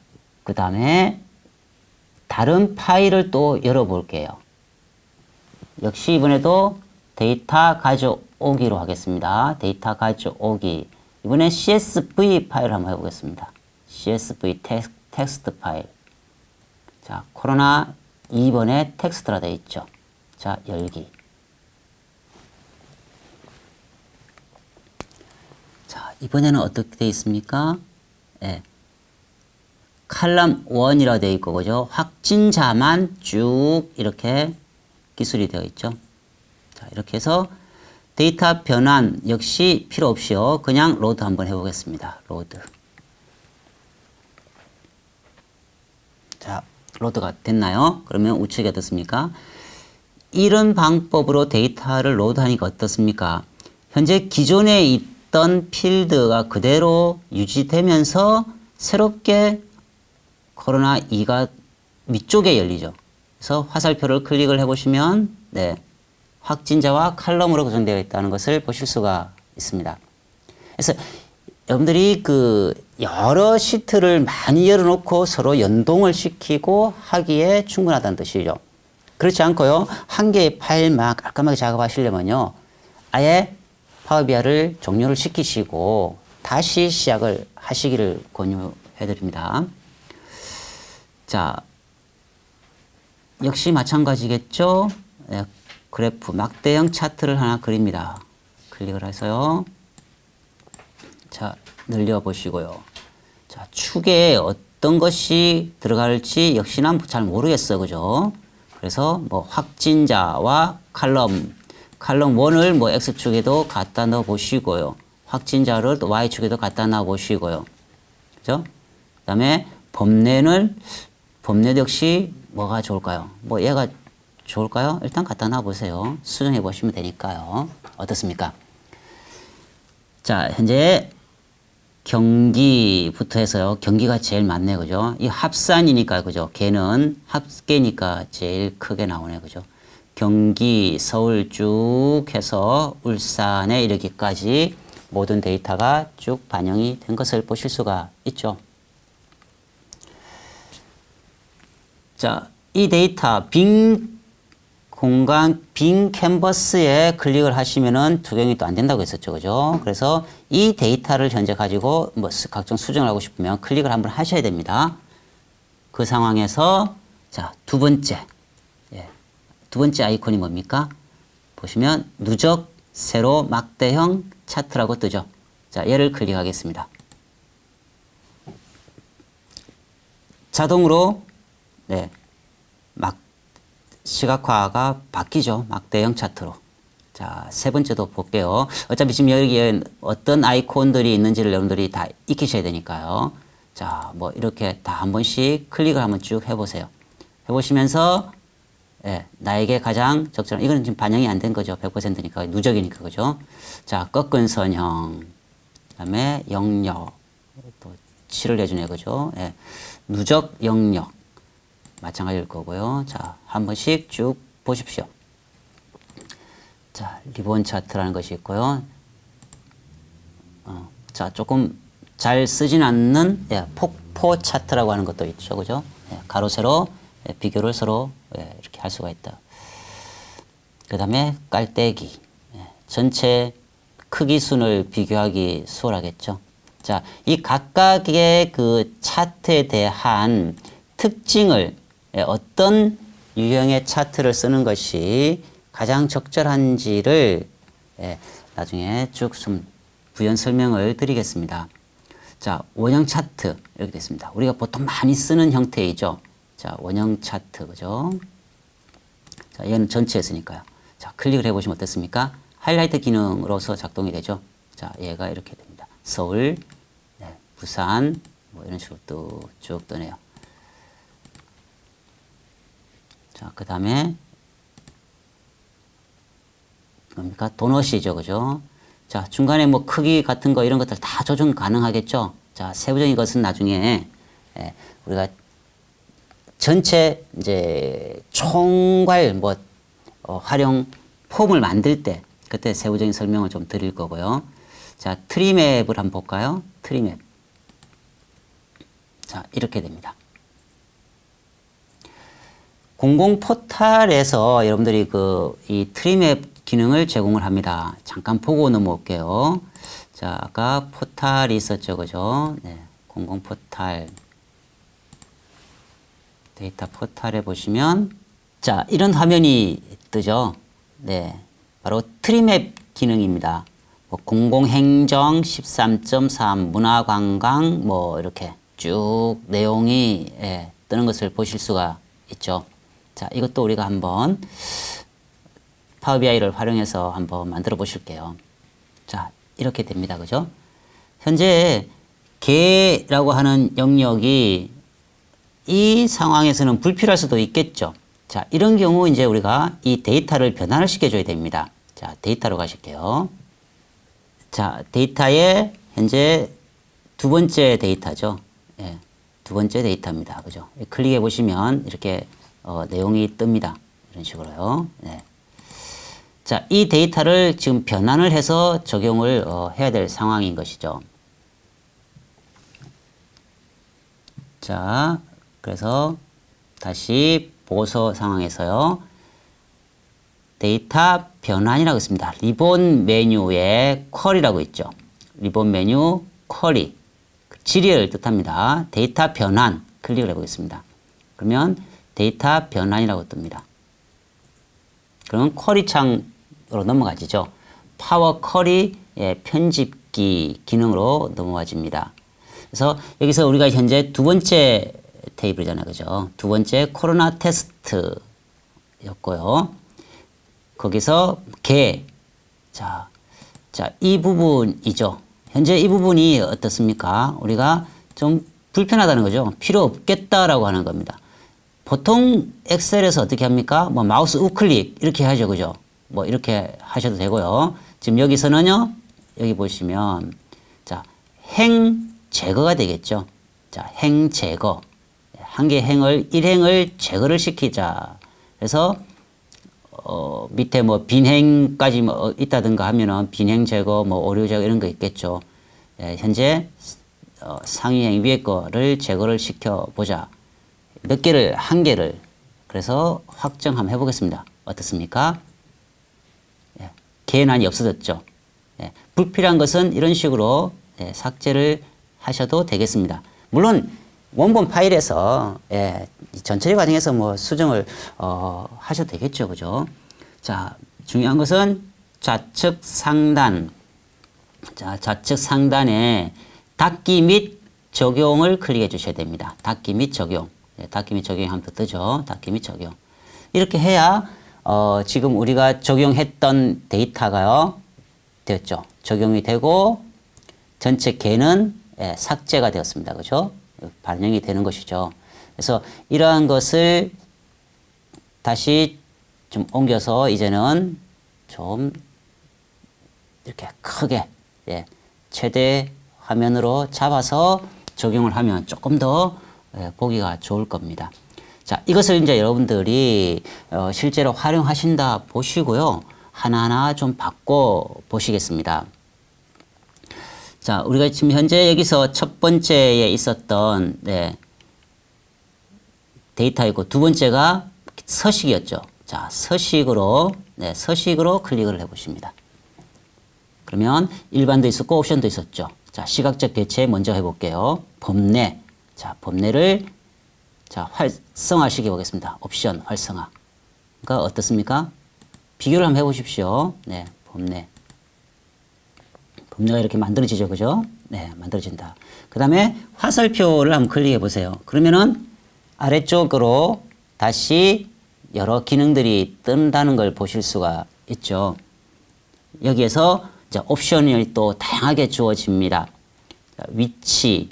그 다음에 다른 파일을 또 열어볼게요. 역시 이번에도 데이터 가져오기로 하겠습니다. 데이터 가져오기. 이번엔 CSV 파일 한번 해보겠습니다. CSV 텍스트 파일. 자, 코로나 2번에 텍스트라 되어 있죠. 자, 열기. 자, 이번에는 어떻게 되어 있습니까? 예. 칼럼 1이라 되어 있고, 그죠? 확진자만 쭉 이렇게 기술이 되어 있죠. 자, 이렇게 해서 데이터 변환 역시 필요 없이요. 그냥 로드 한번 해보겠습니다. 로드. 자, 로드가 됐나요? 그러면 우측이 어떻습니까? 이런 방법으로 데이터를 로드하니까 어떻습니까? 현재 기존에 있던 필드가 그대로 유지되면서 새롭게 코로나2가 위쪽에 열리죠. 그래서 화살표를 클릭을 해보시면 네, 확진자와 칼럼으로 구성되어 있다는 것을 보실 수가 있습니다. 그래서 여러분들이 그 여러 시트를 많이 열어놓고 서로 연동을 시키고 하기에 충분하다는 뜻이죠. 그렇지 않고요. 한 개의 파일만 깔끔하게 작업하시려면요. 아예 파워비아이를 종료를 시키시고 다시 시작을 하시기를 권유해 드립니다. 자, 역시 마찬가지겠죠. 네, 그래프 막대형 차트를 하나 그립니다. 클릭을 해서요. 자, 늘려보시고요. 자, 축에 어떤 것이 들어갈지 역시나 잘 모르겠어요. 그죠? 그래서 뭐 확진자와 칼럼 1을 뭐 X축에도 갖다 넣어 보시고요. 확진자를 또 Y축에도 갖다 넣어 보시고요. 그죠? 그 다음에 범례도 역시 뭐가 좋을까요? 뭐 얘가 좋을까요? 일단 갖다 놔 보세요. 수정해 보시면 되니까요. 어떻습니까? 자, 현재 경기부터 해서요. 경기가 제일 많네. 그죠? 이 합산이니까, 그죠? 걔는 합계니까 제일 크게 나오네. 그죠? 경기, 서울 쭉 해서 울산에 이르기까지 모든 데이터가 쭉 반영이 된 것을 보실 수가 있죠. 자, 이 데이터 빈 공간, 빈 캔버스에 클릭을 하시면은 투경이 또 안 된다고 했었죠. 그죠? 그래서 이 데이터를 현재 가지고 뭐 각종 수정을 하고 싶으면 클릭을 한번 하셔야 됩니다. 그 상황에서 자, 두 번째 아이콘이 뭡니까? 보시면 누적 세로 막대형 차트라고 뜨죠. 자, 얘를 클릭하겠습니다. 자동으로 네, 시각화가 바뀌죠. 막대형 차트로. 자, 세 번째도 볼게요. 어차피 지금 여기에 어떤 아이콘들이 있는지를 여러분들이 다 익히셔야 되니까요. 자, 뭐 이렇게 다 한 번씩 클릭을 한번 쭉 해보세요. 해보시면서 예, 나에게 가장 적절한, 이거는 지금 반영이 안 된 거죠. 100%니까 누적이니까 그죠. 자, 꺾은 선형, 그 다음에 영역, 또 칠을 해주네 그죠. 예, 누적 영역 마찬가지일 거고요. 자, 한 번씩 쭉 보십시오. 자, 리본 차트라는 것이 있고요. 자, 조금 잘 쓰진 않는 예, 폭포 차트라고 하는 것도 있죠. 그죠? 예, 가로, 세로 예, 비교를 서로 예, 이렇게 할 수가 있다. 그 다음에 깔때기. 예, 전체 크기 순을 비교하기 수월하겠죠. 자, 이 각각의 그 차트에 대한 특징을 예, 어떤 유형의 차트를 쓰는 것이 가장 적절한지를 예, 나중에 쭉 좀 부연 설명을 드리겠습니다. 자, 원형 차트 이렇게 됐습니다. 우리가 보통 많이 쓰는 형태이죠. 자, 원형 차트 그죠? 자, 얘는 전체에 쓰니까요. 자, 클릭을 해보시면 어떻습니까? 하이라이트 기능으로서 작동이 되죠. 자, 얘가 이렇게 됩니다. 서울, 네, 부산, 뭐 이런 식으로 쭉 뜨네요. 자, 그 다음에 뭡니까? 도넛이죠, 그죠? 자, 중간에 뭐 크기 같은 거 이런 것들 다 조정 가능하겠죠. 자, 세부적인 것은 나중에 예, 우리가 전체 이제 총괄 뭐 활용 폼을 만들 때 그때 세부적인 설명을 좀 드릴 거고요. 자, 트리맵을 한번 볼까요? 트리맵. 자, 이렇게 됩니다. 공공 포탈에서 여러분들이 이 트리맵 기능을 제공을 합니다. 잠깐 보고 넘어올게요. 자, 아까 포탈이 있었죠, 그죠? 네, 공공 포탈. 데이터 포탈에 보시면, 자, 이런 화면이 뜨죠? 네, 바로 트리맵 기능입니다. 뭐 공공행정 13.3, 문화관광, 뭐, 이렇게 쭉 내용이 예, 뜨는 것을 보실 수가 있죠. 자, 이것도 우리가 한번 파워 BI를 활용해서 한번 만들어 보실게요. 자, 이렇게 됩니다. 그죠? 현재 개라고 하는 영역이 이 상황에서는 불필요할 수도 있겠죠. 자, 이런 경우 이제 우리가 이 데이터를 변환을 시켜줘야 됩니다. 자, 데이터로 가실게요. 자, 데이터에 현재 두 번째 데이터죠. 예, 두 번째 데이터입니다. 그죠? 클릭해 보시면 이렇게 내용이 뜹니다. 이런 식으로요. 네. 자, 이 데이터를 지금 변환을 해서 적용을 해야 될 상황인 것이죠. 자, 그래서 다시 보고서 상황에서요. 데이터 변환이라고 있습니다. 리본 메뉴에 쿼리라고 있죠. 리본 메뉴 쿼리. 질의를 뜻합니다. 데이터 변환 클릭을 해보겠습니다. 그러면 데이터 변환이라고 뜹니다. 그러면 쿼리 창으로 넘어가지죠. 파워 쿼리 편집기 기능으로 넘어가집니다. 그래서 여기서 우리가 현재 두 번째 테이블이잖아요. 그죠? 두 번째 코로나 테스트였고요. 거기서 개. 자, 이 부분이죠. 현재 이 부분이 어떻습니까? 우리가 좀 불편하다는 거죠. 필요 없겠다라고 하는 겁니다. 보통 엑셀에서 어떻게 합니까? 뭐 마우스 우클릭 이렇게 하죠. 그죠? 뭐 이렇게 하셔도 되고요. 지금 여기서는요. 여기 보시면 자, 행 제거가 되겠죠. 자, 행 제거. 한 개 행을, 일행을 제거를 시키자. 그래서 밑에 뭐 빈행까지 뭐 있다든가 하면은 빈행 제거, 뭐 오류 제거 이런 거 있겠죠. 예, 현재 상위행 위에 거를 제거를 시켜보자. 몇 개를, 한 개를. 그래서 확정 한번 해보겠습니다. 어떻습니까? 예, 개난이 없어졌죠. 예, 불필요한 것은 이런 식으로 예, 삭제를 하셔도 되겠습니다. 물론 원본 파일에서 예, 전처리 과정에서 뭐 수정을 하셔도 되겠죠, 그죠? 자, 중요한 것은 좌측 상단, 자, 좌측 상단에 닫기 및 적용을 클릭해 주셔야 됩니다. 닫기 및 적용, 예, 닫기 및 적용이 한번 뜨죠. 닫기 및 적용. 이렇게 해야 지금 우리가 적용했던 데이터가요 되었죠. 적용이 되고 전체 개는 예, 삭제가 되었습니다. 그죠? 반영이 되는 것이죠. 그래서 이러한 것을 다시 좀 옮겨서 이제는 좀 이렇게 크게 예, 최대 화면으로 잡아서 적용을 하면 조금 더 예, 보기가 좋을 겁니다. 자, 이것을 이제 여러분들이 실제로 활용하신다 보시고요. 하나하나 좀 바꿔 보시겠습니다. 자, 우리가 지금 현재 여기서 첫 번째에 있었던 데이터이고 두 번째가 서식이었죠. 자, 서식으로 클릭을 해보십니다. 그러면 일반도 있었고 옵션도 있었죠. 자, 시각적 대체 먼저 해볼게요. 범례. 자, 범례를 활성화시켜 보겠습니다. 옵션 활성화. 그러니까 어떻습니까? 비교를 한번 해보십시오. 네, 범례. 범례가 이렇게 만들어지죠, 그죠? 네, 만들어진다. 그 다음에 화살표를 한번 클릭해 보세요. 그러면은 아래쪽으로 다시 여러 기능들이 뜬다는 걸 보실 수가 있죠. 여기에서 이제 옵션이 또 다양하게 주어집니다. 위치,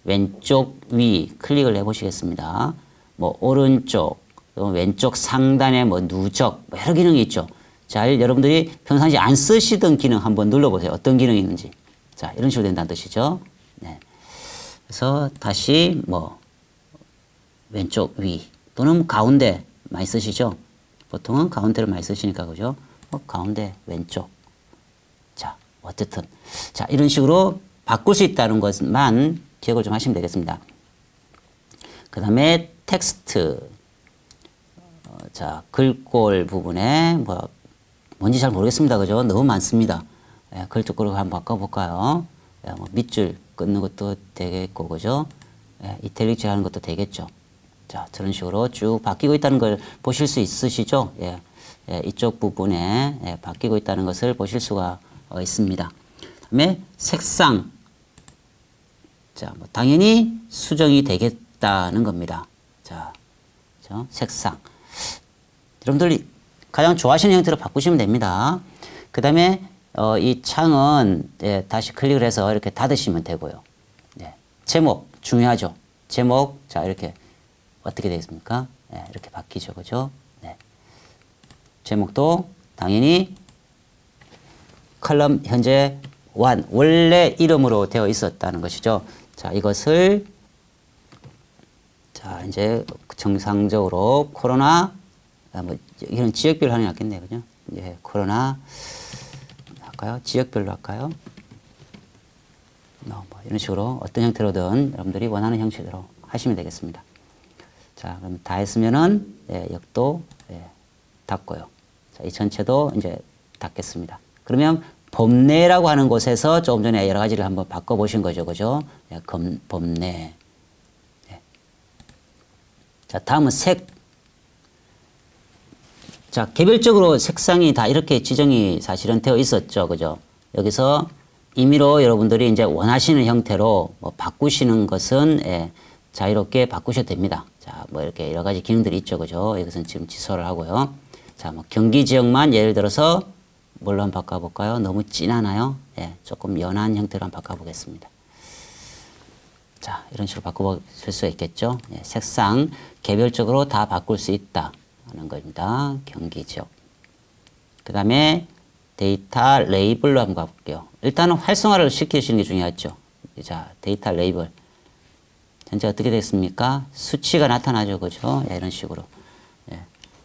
왼쪽 위 클릭을 해 보시겠습니다. 뭐 오른쪽, 왼쪽 상단에 뭐 누적, 뭐 여러 기능이 있죠. 자, 여러분들이 평상시 안 쓰시던 기능 한번 눌러보세요. 어떤 기능이 있는지. 자, 이런 식으로 된다는 뜻이죠. 네. 그래서 다시 뭐 왼쪽 위 또는 가운데 많이 쓰시죠. 보통은 가운데를 많이 쓰시니까 그죠. 가운데 왼쪽. 자, 어쨌든 자, 이런 식으로 바꿀 수 있다는 것만 기억을 좀 하시면 되겠습니다. 그 다음에 텍스트. 자, 글꼴 부분에 뭔지 잘 모르겠습니다. 그죠? 너무 많습니다. 예, 글 쪽으로 한번 바꿔볼까요? 예, 뭐 밑줄 끊는 것도 되겠고, 그죠? 예, 이탈릭질 하는 것도 되겠죠. 자, 저런 식으로 쭉 바뀌고 있다는 걸 보실 수 있으시죠? 예, 예, 이쪽 부분에 바뀌고 있다는 것을 보실 수가 있습니다. 그 다음에 색상. 자, 뭐 당연히 수정이 되겠다는 겁니다. 자, 그죠? 색상. 여러분들이 가장 좋아하시는 형태로 바꾸시면 됩니다. 그 다음에 이 창은 다시 클릭을 해서 이렇게 닫으시면 되고요. 네. 제목 중요하죠. 제목 자 이렇게 어떻게 되겠습니까? 네, 이렇게 바뀌죠, 그죠? 네. 제목도 당연히 컬럼 현재 원래 이름으로 되어 있었다는 것이죠. 자, 이것을 자 이제 정상적으로 코로나 뭐 이런 지역별로 하는 게 낫겠네요, 그죠? 예, 코로나 할까요? 지역별로 할까요? 뭐 이런 식으로 어떤 형태로든 여러분들이 원하는 형식으로 하시면 되겠습니다. 자, 그럼 다 했으면은 역도 닫고요. 자, 이 전체도 이제 닫겠습니다. 그러면 범례라고 하는 곳에서 조금 전에 여러 가지를 한번 바꿔보신 거죠, 그죠? 범례. 자, 다음은 색. 자, 개별적으로 색상이 다 이렇게 지정이 사실은 되어 있었죠. 그죠? 여기서 임의로 여러분들이 이제 원하시는 형태로 뭐 바꾸시는 것은 자유롭게 바꾸셔도 됩니다. 자, 뭐 이렇게 여러 가지 기능들이 있죠. 그죠? 여기서는 지금 취소를 하고요. 자, 뭐 경기 지역만 예를 들어서 뭘로 한번 바꿔볼까요? 너무 진하나요? 예, 조금 연한 형태로 한번 바꿔보겠습니다. 자, 이런 식으로 바꿔보실 수 있겠죠? 예, 색상 개별적으로 다 바꿀 수 있다. 하는 겁니다. 경기 지역. 그 다음에 데이터 레이블로 한번 가볼게요. 일단은 활성화를 시키시는 게 중요하죠. 자, 데이터 레이블. 현재 어떻게 됐습니까? 수치가 나타나죠. 그죠? 예, 이런 식으로. 예.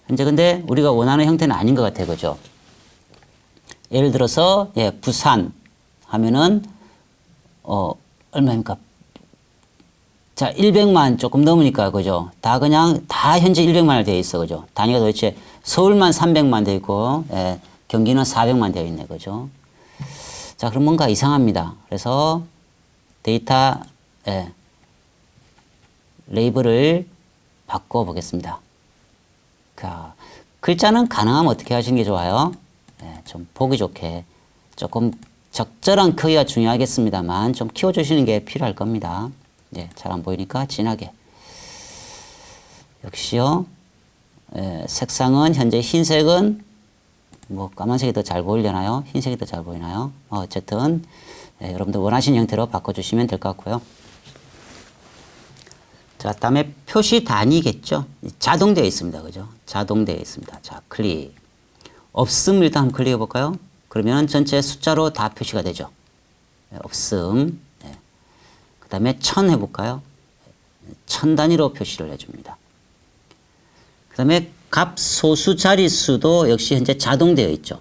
현재 근데 우리가 원하는 형태는 아닌 것 같아요. 그죠? 예를 들어서, 부산 하면은, 얼마입니까? 자, 100만 조금 넘으니까, 그죠? 다 현재 100만을 되어 있어, 그죠? 단위가 도대체 서울만 300만 되어 있고, 경기는 400만 되어 있네, 그죠? 자, 그럼 뭔가 이상합니다. 그래서 데이터, 레이블을 바꿔보겠습니다. 자, 글자는 가능하면 어떻게 하시는 게 좋아요? 좀 보기 좋게. 조금 적절한 크기가 중요하겠습니다만, 좀 키워주시는 게 필요할 겁니다. 잘 안 보이니까 진하게. 역시요. 색상은 현재 흰색은 뭐 까만색이 더 잘 보이려나요? 흰색이 더 잘 보이나요? 어쨌든 여러분들 원하시는 형태로 바꿔주시면 될 것 같고요. 자, 다음에 표시 단위겠죠? 자동되어 있습니다. 그죠? 자동되어 있습니다. 자, 클릭. 없음 일단 한번 클릭해 볼까요? 그러면 전체 숫자로 다 표시가 되죠. 없음. 그 다음에 1000 해볼까요? 1000 단위로 표시를 해줍니다. 그 다음에 값 소수 자릿수도 역시 현재 자동되어 있죠.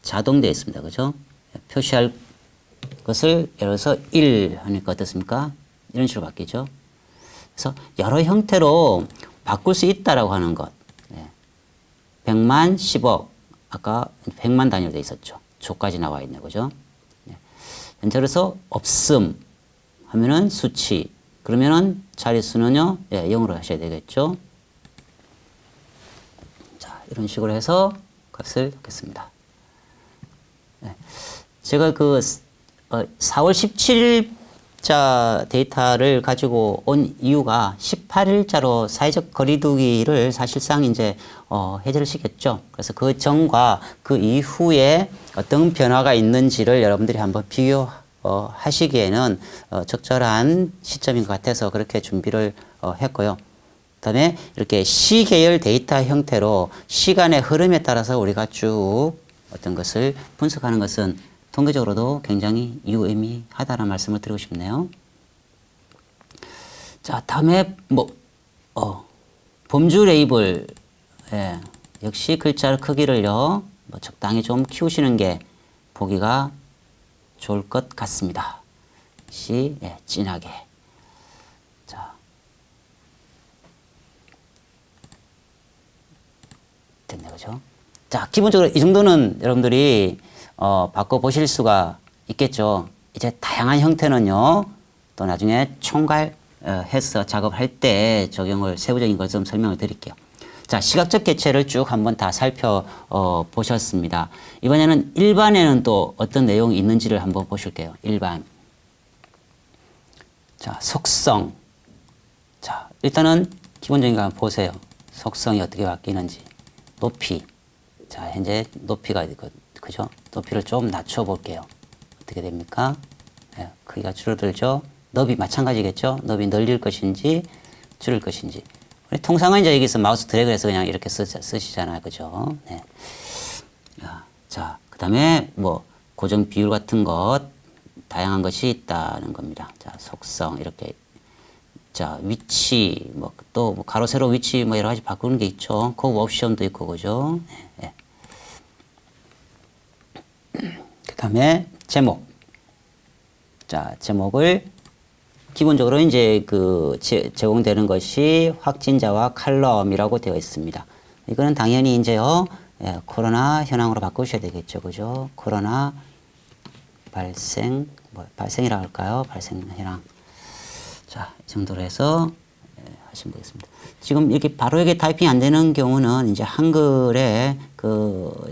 자동되어 있습니다. 그죠? 표시할 그것을 예를 들어서 1 하니까 어떻습니까? 이런 식으로 바뀌죠. 그래서 여러 형태로 바꿀 수 있다라고 하는 것. 100만, 10억. 아까 100만 단위로 돼 있었죠. 조까지 나와 있네. 그죠? 현재로서 없음 하면은 수치. 그러면은 자릿수는요, 0으로 하셔야 되겠죠. 자, 이런 식으로 해서 값을 넣겠습니다. 제가 그 4월 17일자 데이터를 가지고 온 이유가 18일자로 사회적 거리두기를 사실상 이제 해제를 시켰죠. 그래서 그 전과 그 이후에 어떤 변화가 있는지를 여러분들이 한번 비교하시기에는 적절한 시점인 것 같아서 그렇게 준비를 했고요. 그다음에 이렇게 시계열 데이터 형태로 시간의 흐름에 따라서 우리가 쭉 어떤 것을 분석하는 것은 통계적으로도 굉장히 유의미하다는 말씀을 드리고 싶네요. 자, 다음에 범주 레이블, 역시 글자 크기를요 적당히 좀 키우시는 게 보기가 좋을 것 같습니다. 역시 진하게. 자, 됐네, 그죠? 자, 기본적으로 이 정도는 여러분들이 바꿔보실 수가 있겠죠. 이제 다양한 형태는요, 또 나중에 총괄해서 작업할 때 적용을 세부적인 걸 좀 설명을 드릴게요. 자, 시각적 개체를 쭉 한번 다 살펴보셨습니다. 이번에는 일반에는 또 어떤 내용이 있는지를 한번 보실게요. 일반. 자, 속성. 자, 일단은 기본적인 거 한번 보세요. 속성이 어떻게 바뀌는지. 높이. 자, 현재 높이가 그죠? 높이를 좀 낮춰 볼게요. 어떻게 됩니까? 크기가 줄어들죠? 너비 마찬가지겠죠? 너비 늘릴 것인지 줄일 것인지. 통상은 이제 여기서 마우스 드래그 해서 그냥 이렇게 쓰시잖아요. 그죠? 네. 자, 그 다음에 고정 비율 같은 것, 다양한 것이 있다는 겁니다. 자, 속성, 이렇게. 자, 위치, 또 가로, 세로 위치 여러 가지 바꾸는 게 있죠. 그 옵션도 있고, 그죠? 네. 그 다음에 제목. 자, 제목을 기본적으로 이제 제공되는 것이 확진자와 칼럼이라고 되어 있습니다. 이거는 당연히 이제요, 코로나 현황으로 바꾸셔야 되겠죠. 그죠? 코로나 발생이라고 할까요? 발생 현황. 자, 이 정도로 해서 하시면 되겠습니다. 지금 이렇게 바로 이게 타이핑이 안 되는 경우는 이제 한글에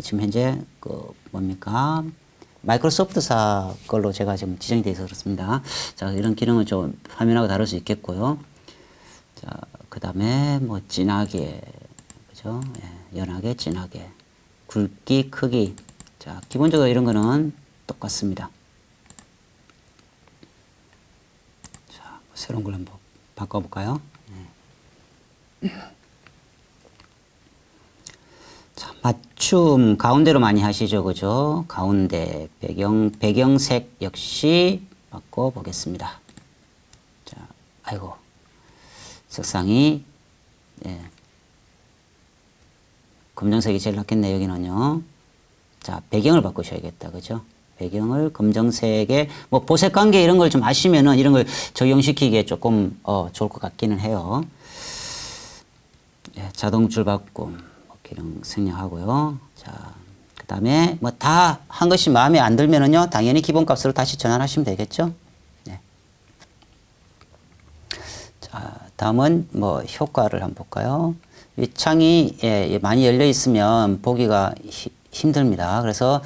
지금 현재 뭡니까? 마이크로소프트사 걸로 제가 지금 지정이 되어 있어서 그렇습니다. 자, 이런 기능을 좀 화면하고 다룰 수 있겠고요. 자, 그 다음에 진하게, 그죠? 연하게, 진하게. 굵기, 크기. 자, 기본적으로 이런 거는 똑같습니다. 자, 새로운 걸 한번 바꿔볼까요? 자, 맞춤 가운데로 많이 하시죠. 그죠? 가운데 배경색 역시 바꿔보겠습니다. 자, 아이고. 색상이, 검정색이 제일 낫겠네, 여기는요. 자, 배경을 바꾸셔야겠다. 그죠? 배경을 검정색에, 보색 관계 이런 걸 좀 아시면은 이런 걸 적용시키기에 조금, 좋을 것 같기는 해요. 자동 줄 바꿈. 기능 생략하고요. 자, 그 다음에 다 한 것이 마음에 안 들면은요, 당연히 기본값으로 다시 전환하시면 되겠죠. 네. 자, 다음은 효과를 한번 볼까요? 이 창이 많이 열려 있으면 보기가 힘듭니다. 그래서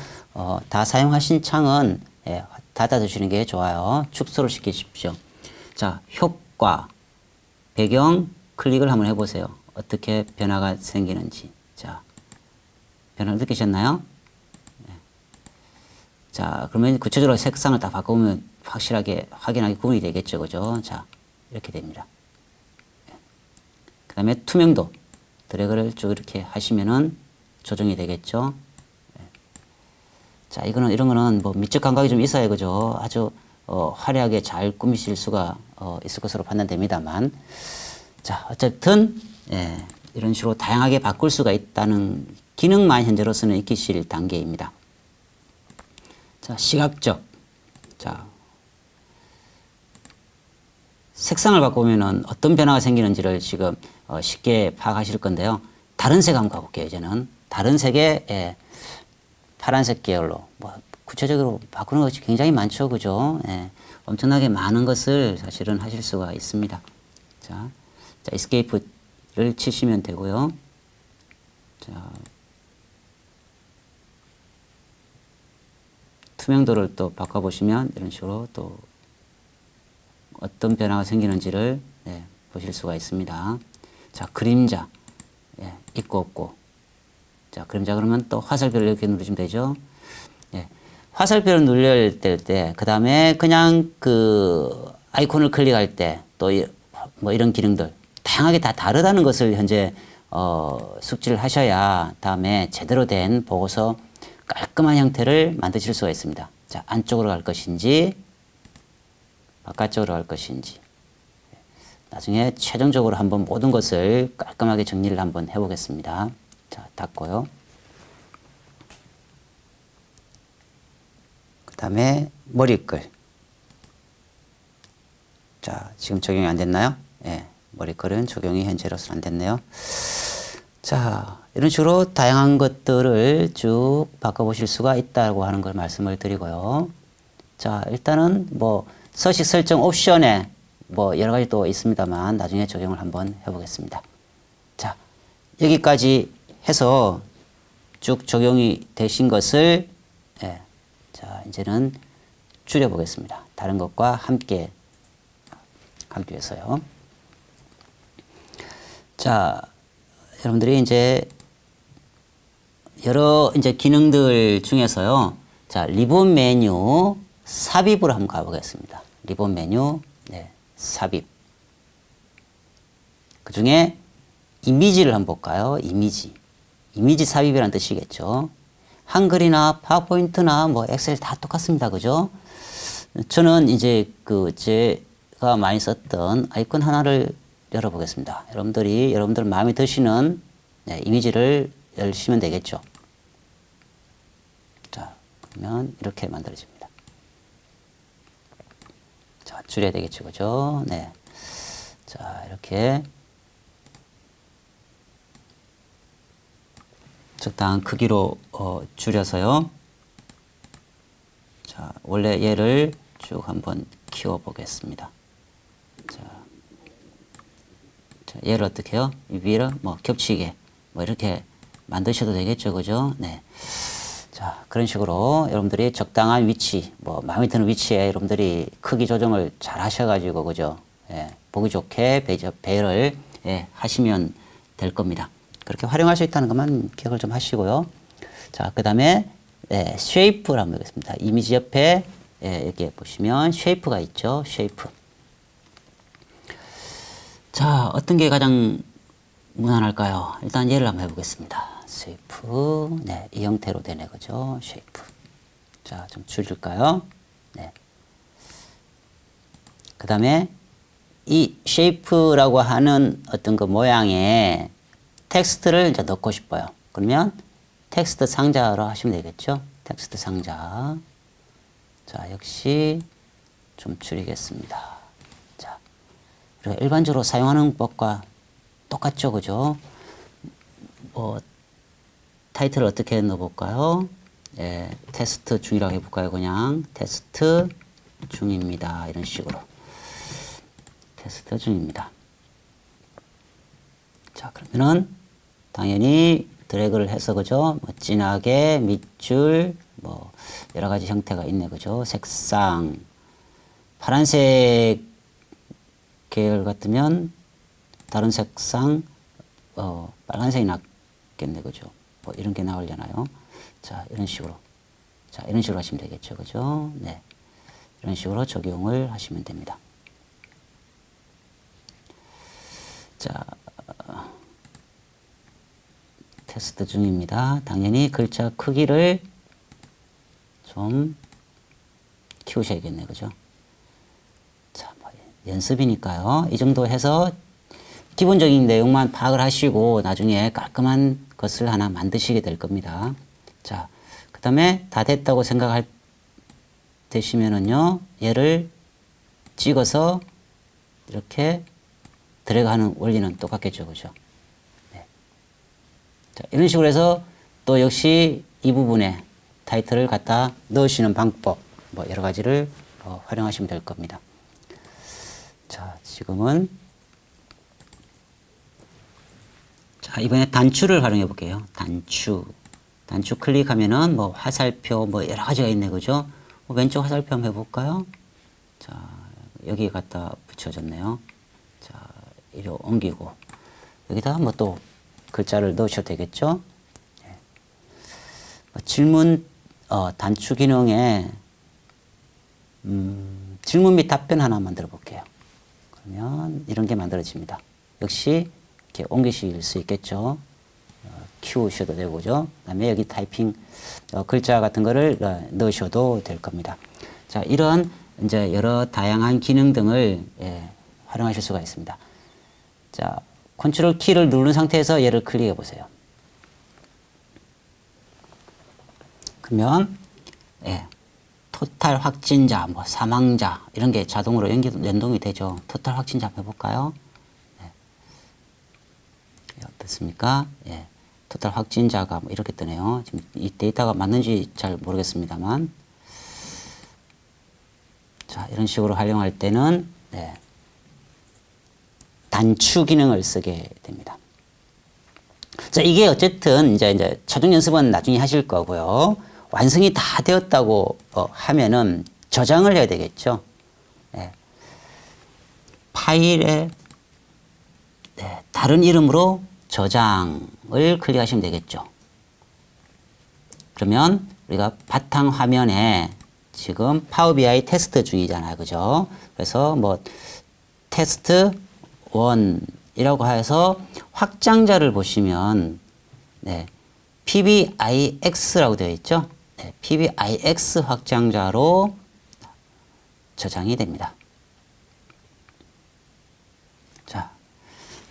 다 사용하신 창은 닫아두시는 게 좋아요. 축소를 시키십시오. 자, 효과, 배경 클릭을 한번 해보세요. 어떻게 변화가 생기는지. 자, 변화를 느끼셨나요? 네. 자, 그러면 구체적으로 색상을 딱 바꾸면 확실하게, 확인하게 구분이 되겠죠. 그죠? 자, 이렇게 됩니다. 그 다음에 투명도. 드래그를 쭉 이렇게 하시면은 조정이 되겠죠. 네. 자, 이런 거는 미적 감각이 좀 있어야, 그죠? 아주, 화려하게 잘 꾸미실 수가, 있을 것으로 판단됩니다만. 자, 어쨌든, 이런 식으로 다양하게 바꿀 수가 있다는 기능만 현재로서는 익히실 단계입니다. 자, 시각적. 자, 색상을 바꾸면은 어떤 변화가 생기는지를 지금 쉽게 파악하실 건데요. 다른 색 한번 가볼게요. 이제는 다른 색의 파란색 계열로 뭐 구체적으로 바꾸는 것이 굉장히 많죠, 그죠? 예, 엄청나게 많은 것을 사실은 하실 수가 있습니다. 자, 에스케이프를 치시면 되고요. 자, 투명도를 또 바꿔보시면 이런 식으로 또 어떤 변화가 생기는지를 보실 수가 있습니다. 자, 그림자 있고 없고. 자, 그림자 그러면 또 화살표를 이렇게 누르시면 되죠. 화살표를 누를 때, 그 다음에 그냥 그 아이콘을 클릭할 때 또 뭐 이런 기능들 다양하게 다 다르다는 것을 현재 숙지를 하셔야 다음에 제대로 된 보고서 깔끔한 형태를 만드실 수가 있습니다. 자, 안쪽으로 갈 것인지 바깥쪽으로 갈 것인지 나중에 최종적으로 한번 모든 것을 깔끔하게 정리를 한번 해보겠습니다. 자, 닫고요. 그 다음에 머리글. 자, 지금 적용이 안 됐나요? 예, 머리글은 적용이 현재로서는 안 됐네요. 자, 이런 식으로 다양한 것들을 쭉 바꿔보실 수가 있다고 하는 걸 말씀을 드리고요. 자, 일단은 뭐 서식 설정 옵션에 뭐 여러 가지 또 있습니다만 나중에 적용을 한번 해보겠습니다. 자, 여기까지 해서 쭉 적용이 되신 것을 자, 이제는 줄여보겠습니다. 다른 것과 함께 하기 위해서요. 자, 여러분들이 이제 여러 이제 기능들 중에서요. 자, 리본 메뉴 삽입으로 한번 가보겠습니다. 리본 메뉴 삽입. 그 중에 이미지를 한번 볼까요? 이미지 삽입이라는 뜻이겠죠. 한글이나 파워포인트나 뭐 엑셀 다 똑같습니다. 그죠? 저는 이제 그 제가 많이 썼던 아이콘 하나를 열어보겠습니다. 여러분들 마음에 드시는 이미지를 열시면 되겠죠. 자, 그러면 이렇게 만들어집니다. 자, 줄여야 되겠죠. 그죠? 네. 자, 이렇게 적당한 크기로 줄여서요. 자, 원래 얘를 쭉 한번 키워 보겠습니다. 자, 얘를 어떻게 해요? 위로 뭐 겹치게 뭐 이렇게 만드셔도 되겠죠. 그죠? 네. 자, 그런 식으로 여러분들이 적당한 위치, 뭐 마음에 드는 위치에 여러분들이 크기 조정을 잘 하셔가지고, 그죠? 예, 보기 좋게 배열을 하시면 될 겁니다. 그렇게 활용할 수 있다는 것만 기억을 좀 하시고요. 자, 그 다음에 쉐이프를 한번 보겠습니다. 이미지 옆에 여기 보시면 쉐이프가 있죠. 쉐이프. 자, 어떤 게 가장 무난할까요? 일단 얘를 한번 해보겠습니다. 쉐이프. 네, 이 형태로 되네, 그죠? 쉐이프. 자, 좀 줄일까요? 네. 그 다음에 이 쉐이프라고 하는 어떤 그 모양에 텍스트를 이제 넣고 싶어요. 그러면 텍스트 상자로 하시면 되겠죠? 텍스트 상자. 자, 역시 좀 줄이겠습니다. 자, 그리고 일반적으로 사용하는 법과 똑같죠, 그죠? 뭐 타이틀을 어떻게 넣어볼까요? 예, 테스트 중이라고 해볼까요? 그냥 테스트 중입니다. 이런 식으로 테스트 중입니다. 자, 그러면은 당연히 드래그를 해서, 그죠? 뭐 진하게 밑줄 뭐 여러 가지 형태가 있네, 그죠? 색상 파란색 계열 같으면 다른 색상 빨간색이 낫겠네, 그죠? 뭐 이런 게 나오려나요? 자, 이런 식으로. 자, 이런 식으로 하시면 되겠죠, 그죠? 네. 이런 식으로 적용을 하시면 됩니다. 자, 테스트 중입니다. 당연히 글자 크기를 좀 키우셔야겠네, 그죠? 자, 뭐 연습이니까요. 이 정도 해서 기본적인 내용만 파악을 하시고 나중에 깔끔한 것을 하나 만드시게 될 겁니다. 자, 그 다음에 다 됐다고 생각할 되시면은요, 얘를 찍어서 이렇게 드래그하는 원리는 똑같겠죠, 그죠? 네. 자, 이런 식으로 해서 또 역시 이 부분에 타이틀을 갖다 넣으시는 방법, 뭐 여러 가지를 활용하시면 될 겁니다. 자, 지금은 자, 이번에 단추를 활용해 볼게요. 단추 클릭하면은 뭐 화살표 뭐 여러 가지가 있네, 그죠? 왼쪽 화살표 한번 해볼까요? 자, 여기 갖다 붙여줬네요. 자, 이리 옮기고 여기다 뭐 또 글자를 넣으셔도 되겠죠? 네. 뭐 질문 단추 기능에 질문 및 답변 하나 만들어 볼게요. 그러면 이런 게 만들어집니다. 역시 이렇게 옮기실 수 있겠죠. 키우셔도 되고, 그죠? 그 다음에 여기 타이핑 글자 같은 거를 넣으셔도 될 겁니다. 자, 이런 이제 여러 다양한 기능 등을 활용하실 수가 있습니다. 자, 컨트롤 키를 누른 상태에서 얘를 클릭해 보세요. 그러면 토탈 확진자, 뭐 사망자 이런 게 자동으로 연동이 되죠. 토탈 확진자 한번 해볼까요? 네. 어떻습니까? 예. 토탈 확진자가 뭐 이렇게 뜨네요. 지금 이 데이터가 맞는지 잘 모르겠습니다만. 자, 이런 식으로 활용할 때는 단추 기능을 쓰게 됩니다. 자, 이게 어쨌든 이제 최종 연습은 나중에 하실 거고요. 완성이 다 되었다고 하면은 저장을 해야 되겠죠. 파일에 다른 이름으로 저장을 클릭하시면 되겠죠. 그러면 우리가 바탕 화면에 지금 파워 BI 테스트 중이잖아요, 그죠? 그래서 뭐 테스트 1이라고 해서 확장자를 보시면 PBIX라고 되어 있죠. PBIX 확장자로 저장이 됩니다. 자,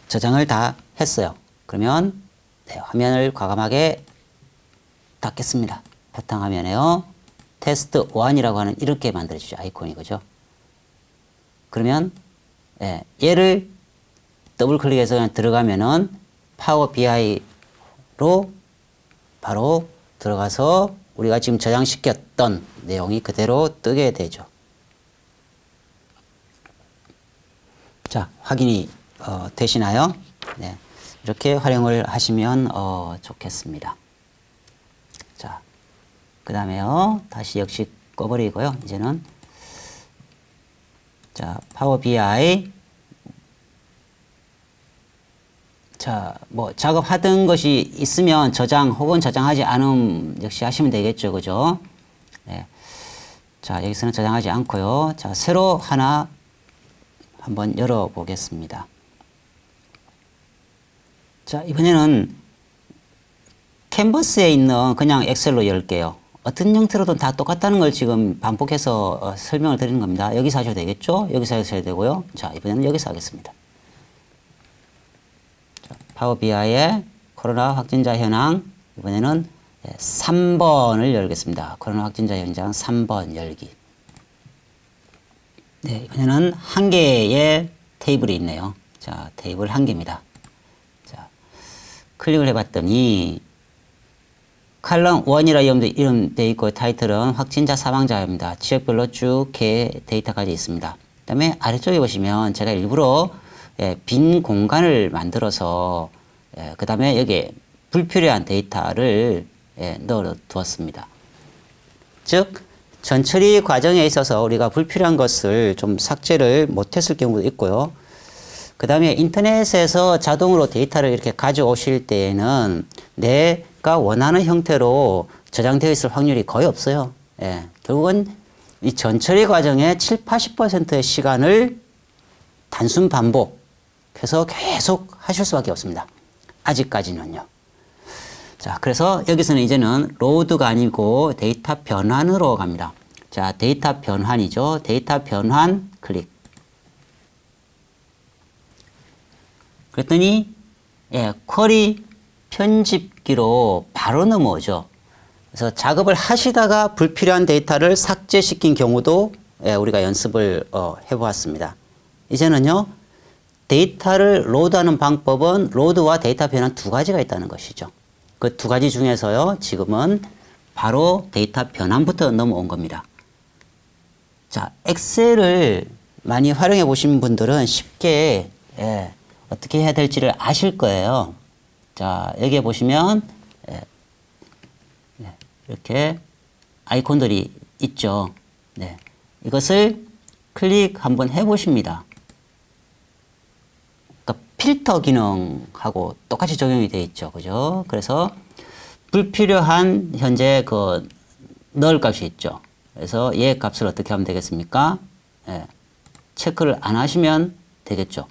저장을 다 했어요. 그러면 화면을 과감하게 닫겠습니다. 바탕화면에요. 테스트 1이라고 하는 이렇게 만들어지죠. 아이콘이, 그죠? 그러면 얘를 더블 클릭해서 그냥 들어가면은 파워 BI로 바로 들어가서 우리가 지금 저장시켰던 내용이 그대로 뜨게 되죠. 자, 확인이 되시나요? 네. 이렇게 활용을 하시면 좋겠습니다. 자, 그 다음에요. 다시 역시 꺼버리고요. 이제는 자, 파워 BI 자, 뭐 작업하던 것이 있으면 저장 혹은 저장하지 않음 역시 하시면 되겠죠, 그죠? 네. 자, 여기서는 저장하지 않고요. 자, 새로 하나 한번 열어 보겠습니다. 자, 이번에는 캔버스에 있는 그냥 엑셀로 열게요. 어떤 형태로든 다 똑같다는 걸 지금 반복해서 설명을 드리는 겁니다. 여기서 하셔도 되겠죠? 여기서 하셔야 되고요. 자, 이번에는 여기서 하겠습니다. 자, 파워 BI의 코로나 확진자 현황, 이번에는 3번을 열겠습니다. 코로나 확진자 현장 3번 열기. 네, 이번에는 한 개의 테이블이 있네요. 자, 테이블 한 개입니다. 자, 클릭을 해봤더니 칼럼 1이라 이름 되어 있고 타이틀은 확진자 사망자입니다. 지역별로 쭉 데이터까지 있습니다. 그 다음에 아래쪽에 보시면 제가 일부러 빈 공간을 만들어서 그 다음에 여기에 불필요한 데이터를 넣어 두었습니다. 즉 전처리 과정에 있어서 우리가 불필요한 것을 좀 삭제를 못했을 경우도 있고요. 그 다음에 인터넷에서 자동으로 데이터를 이렇게 가져오실 때에는 내가 원하는 형태로 저장되어 있을 확률이 거의 없어요. 결국은 이 전처리 과정의 70~80%의 시간을 단순 반복해서 계속 하실 수밖에 없습니다. 아직까지는요. 자, 그래서 여기서는 이제는 로드가 아니고 데이터 변환으로 갑니다. 자, 데이터 변환이죠. 데이터 변환 클릭. 그랬더니 쿼리 편집기로 바로 넘어오죠. 그래서 작업을 하시다가 불필요한 데이터를 삭제시킨 경우도 우리가 연습을 해보았습니다. 이제는요, 데이터를 로드하는 방법은 로드와 데이터 변환 두 가지가 있다는 것이죠. 그 두 가지 중에서요, 지금은 바로 데이터 변환부터 넘어온 겁니다. 자, 엑셀을 많이 활용해 보신 분들은 쉽게 어떻게 해야 될지를 아실 거예요. 자, 여기에 보시면 이렇게 아이콘들이 있죠. 네, 이것을 클릭 한번 해보십니다. 그러니까 필터 기능하고 똑같이 적용이 되어 있죠. 그죠? 그래서 불필요한 현재 그 null 값이 있죠. 그래서 얘 값을 어떻게 하면 되겠습니까? 체크를 안 하시면 되겠죠.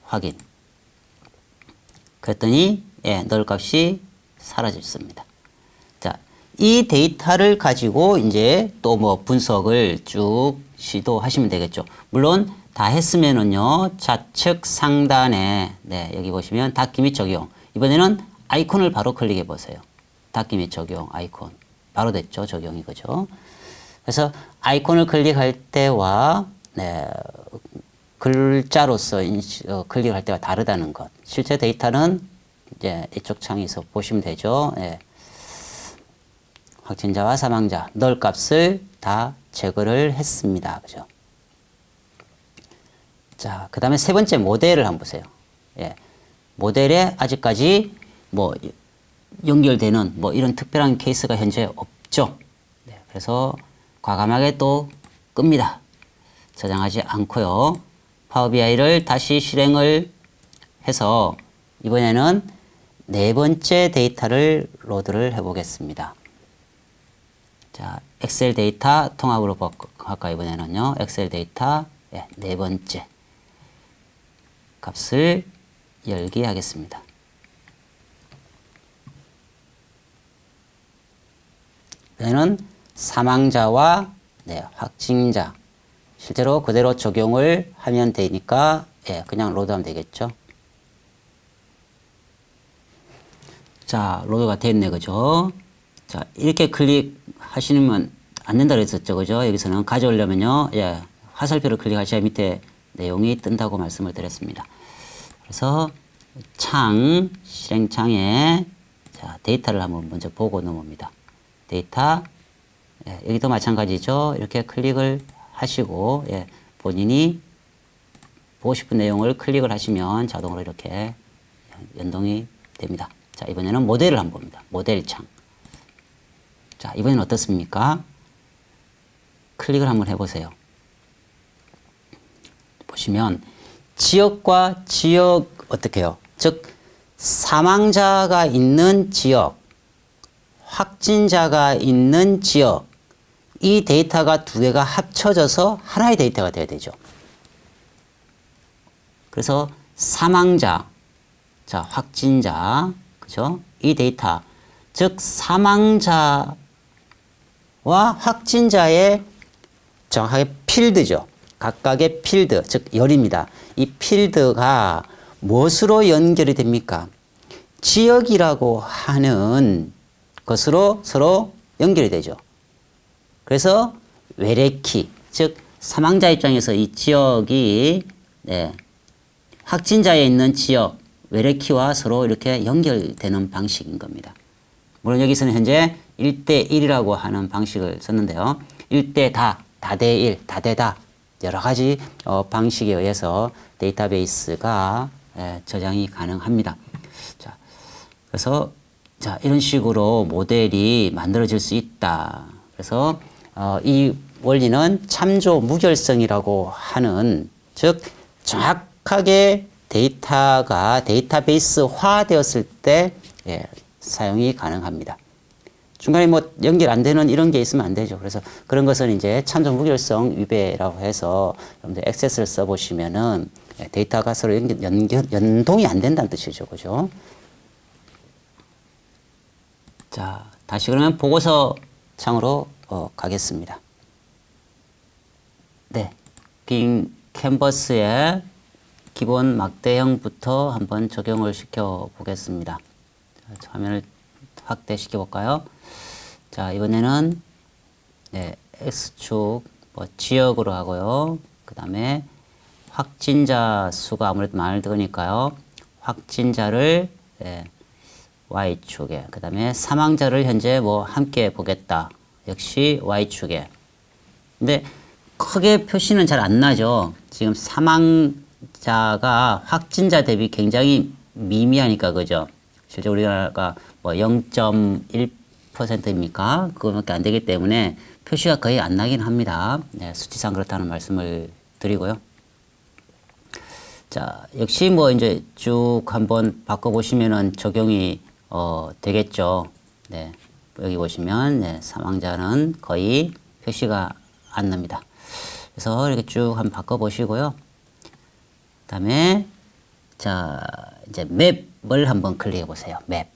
확인. 그랬더니 null 값이 사라졌습니다. 자, 이 데이터를 가지고 이제 또 뭐 분석을 쭉 시도하시면 되겠죠. 물론 다 했으면은요, 좌측 상단에 여기 보시면 닫기 및 적용. 이번에는 아이콘을 바로 클릭해 보세요. 닫기 및 적용 아이콘. 바로 됐죠. 적용이. 그죠? 그래서 아이콘을 클릭할 때와 글자로서 클릭할 때가 다르다는 것. 실제 데이터는 이제 이쪽 창에서 보시면 되죠. 확진자와 사망자, null 값을 다 제거를 했습니다. 그죠? 자, 그 다음에 세 번째 모델을 한번 보세요. 모델에 아직까지 뭐 연결되는 뭐 이런 특별한 케이스가 현재 없죠. 그래서 과감하게 또 끕니다. 저장하지 않고요. 파워 BI를 다시 실행을 해서 이번에는 네 번째 데이터를 로드를 해보겠습니다. 자, 엑셀 데이터 통합으로 할까 이번에는요. 엑셀 데이터 네 번째 값을 열기 하겠습니다. 이번에는 사망자와 확진자 실제로 그대로 적용을 하면 되니까 그냥 로드하면 되겠죠. 자, 로드가 됐네. 그죠? 자, 이렇게 클릭하시면 안 된다 그랬었죠. 그죠? 여기서는 가져오려면요. 화살표를 클릭하셔야 밑에 내용이 뜬다고 말씀을 드렸습니다. 그래서 실행창에 자, 데이터를 한번 먼저 보고 넘어옵니다. 데이터, 여기도 마찬가지죠. 이렇게 클릭을 하시고, 본인이 보고 싶은 내용을 클릭을 하시면 자동으로 이렇게 연동이 됩니다. 자, 이번에는 모델을 한번 봅니다. 모델 창. 자, 이번에는 어떻습니까? 클릭을 한번 해보세요. 보시면, 지역과 지역, 어떻게 해요? 즉, 사망자가 있는 지역, 확진자가 있는 지역, 이 데이터가 두 개가 합쳐져서 하나의 데이터가 돼야 되죠. 그래서 사망자, 자, 확진자, 그죠? 이 데이터, 즉, 사망자와 확진자의 정확하게 필드죠. 각각의 필드, 즉, 열입니다. 이 필드가 무엇으로 연결이 됩니까? 지역이라고 하는 것으로 서로 연결이 되죠. 그래서 외래키, 즉 사망자 입장에서 이 지역이 확진자에 있는 지역, 외래키와 서로 이렇게 연결되는 방식인 겁니다. 물론 여기서는 현재 1대1이라고 하는 방식을 썼는데요. 1대 다, 다대 1, 다대다 여러 가지 방식에 의해서 데이터베이스가 저장이 가능합니다. 자, 그래서 자, 이런 식으로 모델이 만들어질 수 있다. 그래서 이 원리는 참조 무결성이라고 하는, 즉 정확하게 데이터가 데이터베이스화 되었을 때 사용이 가능합니다. 중간에 뭐 연결 안 되는 이런 게 있으면 안 되죠. 그래서 그런 것은 이제 참조 무결성 위배라고 해서 여러분들 액세스를 써보시면은 데이터가 서로 연동이 안 된다는 뜻이죠. 그죠? 자, 다시 그러면 보고서 창으로 가겠습니다. 네, 빈 캔버스에 기본 막대형부터 한번 적용을 시켜 보겠습니다. 자, 화면을 확대시켜 볼까요? 자, 자, 이번에는 네, X축 뭐 지역으로 하고요. 그 다음에 확진자 수가 아무래도 많을 거니까요. 확진자를 네, Y축에, 그 다음에 사망자를 현재 뭐 함께 보겠다. 역시 Y축에. 근데 크게 표시는 잘 안 나죠. 지금 사망자가 확진자 대비 굉장히 미미하니까, 그죠? 실제 우리나라가 뭐 0.1%입니까? 그거밖에 안 되기 때문에 표시가 거의 안 나긴 합니다. 네, 수치상 그렇다는 말씀을 드리고요. 자, 역시 뭐 이제 쭉 한번 바꿔보시면은 적용이 되겠죠. 네, 여기 보시면 네, 사망자는 거의 표시가 안 납니다. 그래서 이렇게 쭉 한번 바꿔보시고요. 그다음에 자, 이제 맵을 한번 클릭해 보세요. 맵.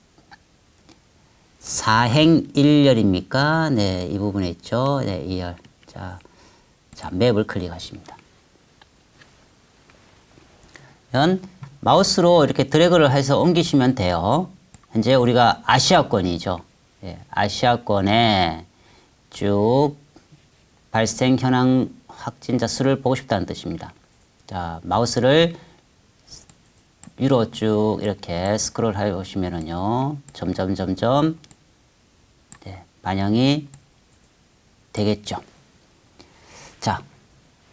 사행 1열입니까? 네, 이 부분에 있죠. 네, 2열. 자, 맵을 클릭하십니다. 마우스로 이렇게 드래그를 해서 옮기시면 돼요. 현재 우리가 아시아권이죠. 예, 아시아권에 쭉 발생 현황 확진자 수를 보고 싶다는 뜻입니다. 자, 마우스를 위로 쭉 이렇게 스크롤 해 보시면은요, 점점 네, 반영이 되겠죠. 자,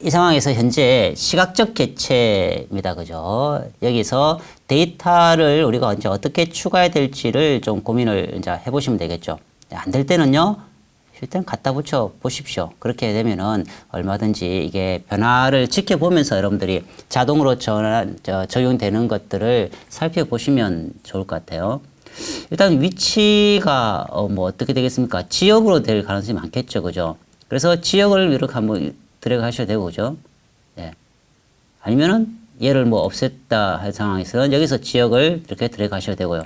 이 상황에서 현재 시각적 개체입니다. 그죠? 여기서 데이터를 우리가 이제 어떻게 추가해야 될지를 좀 고민을 이제 해보시면 되겠죠. 안 될 때는요, 일단 갖다 붙여 보십시오. 그렇게 되면은 얼마든지 이게 변화를 지켜보면서 여러분들이 자동으로 적용되는 것들을 살펴보시면 좋을 것 같아요. 일단 위치가 뭐 어떻게 되겠습니까? 지역으로 될 가능성이 많겠죠. 그죠? 그래서 지역을 이렇게 한번 드래그 하셔도 되고, 그죠? 네. 아니면은 얘를 뭐 없앴다 할 상황에서는 여기서 지역을 이렇게 드래그 하셔도 되고요.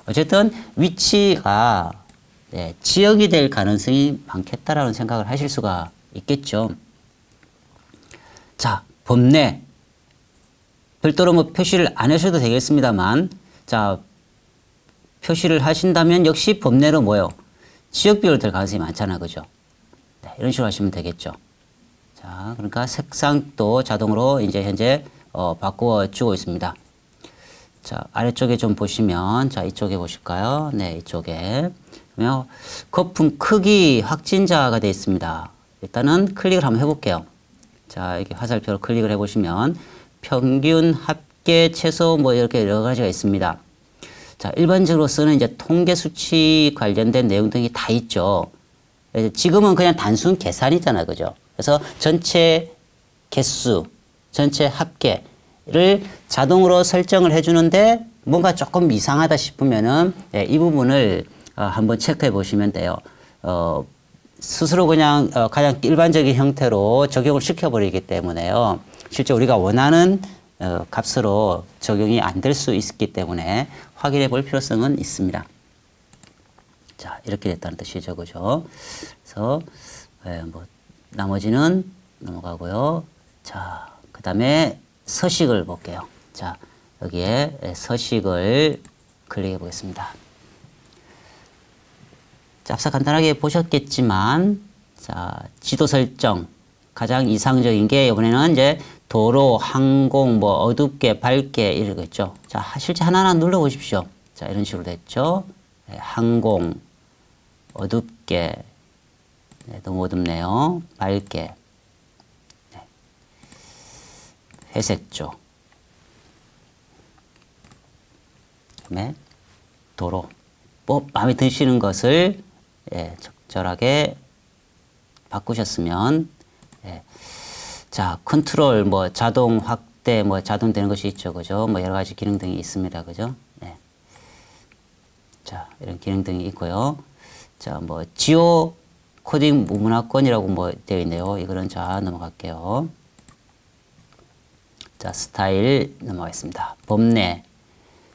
어쨌든 위치가 네, 지역이 될 가능성이 많겠다라는 생각을 하실 수가 있겠죠. 자, 범내. 별도로 뭐 표시를 안 하셔도 되겠습니다만, 자, 표시를 하신다면 역시 범내로 뭐요? 지역별로 될 가능성이 많잖아요. 그죠? 네, 이런 식으로 하시면 되겠죠. 자, 그러니까 색상도 자동으로 이제 현재 바꾸어 주고 있습니다. 자, 아래쪽에 좀 보시면, 자, 이쪽에 보실까요? 네, 이쪽에. 그러면 거품 크기 확진자가 되어 있습니다. 일단은 클릭을 한번 해볼게요. 자, 이렇게 화살표로 클릭을 해보시면 평균, 합계, 최소 뭐 이렇게 여러 가지가 있습니다. 자, 일반적으로 쓰는 이제 통계 수치 관련된 내용 등이 다 있죠. 지금은 그냥 단순 계산이잖아요. 그죠? 그래서 전체 개수, 전체 합계를 자동으로 설정을 해주는데 뭔가 조금 이상하다 싶으면은 이 부분을 한번 체크해 보시면 돼요. 스스로 그냥 가장 일반적인 형태로 적용을 시켜버리기 때문에요. 실제 우리가 원하는 값으로 적용이 안 될 수 있기 때문에 확인해 볼 필요성은 있습니다. 자, 이렇게 됐다는 뜻이죠. 그죠? 그래서 뭐 나머지는 넘어가고요. 자, 그 다음에 서식을 볼게요. 자, 여기에 서식을 클릭해 보겠습니다. 자, 앞서 간단하게 보셨겠지만, 자, 지도 설정. 가장 이상적인 게 이번에는 이제 도로, 항공, 뭐 어둡게, 밝게 이러겠죠. 자, 실제 하나하나 눌러 보십시오. 자, 이런 식으로 됐죠. 네, 항공, 어둡게, 네, 너무 어둡네요. 밝게, 네. 회색조, 그다음에 도로. 뭐 마음에 드시는 것을 예, 적절하게 바꾸셨으면 예. 자, 컨트롤 뭐 자동 확대 뭐 자동 되는 것이 있죠. 그죠? 뭐 여러 가지 기능 등이 있습니다. 그죠? 네. 자, 이런 기능 등이 있고요. 자, 뭐 지오 코딩 무문화권이라고 뭐 되어 있네요. 이거는 자, 넘어갈게요. 자, 스타일 넘어가겠습니다. 범내.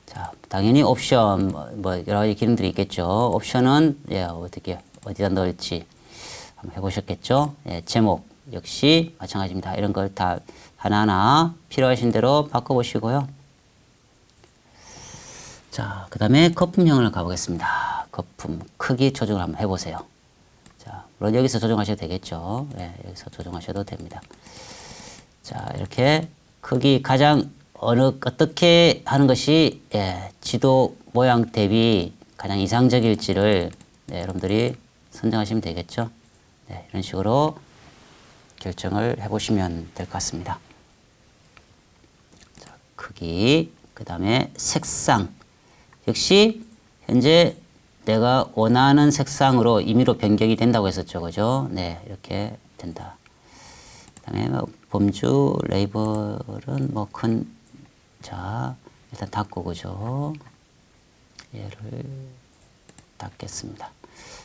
자, 당연히 옵션, 뭐, 여러 가지 기능들이 있겠죠. 옵션은, 예, 어떻게, 어디다 넣을지 한번 해보셨겠죠. 예, 제목, 역시 마찬가지입니다. 이런 걸 다 하나하나 필요하신 대로 바꿔보시고요. 자, 그 다음에 거품형을 가보겠습니다. 거품, 크기 조정을 한번 해보세요. 자, 물론 여기서 조정하셔도 되겠죠. 예, 여기서 조정하셔도 됩니다. 자, 이렇게 크기 가장 어떻게 하는 것이 예, 지도 모양 대비 가장 이상적일지를 네, 여러분들이 선정하시면 되겠죠. 네, 이런 식으로 결정을 해보시면 될 것 같습니다. 자, 크기, 그 다음에 색상. 역시 현재 내가 원하는 색상으로 임의로 변경이 된다고 했었죠. 그죠? 네, 이렇게 된다. 그 다음에 뭐 범주 레이블은 뭐 자, 일단 닫고, 그죠? 얘를 닫겠습니다.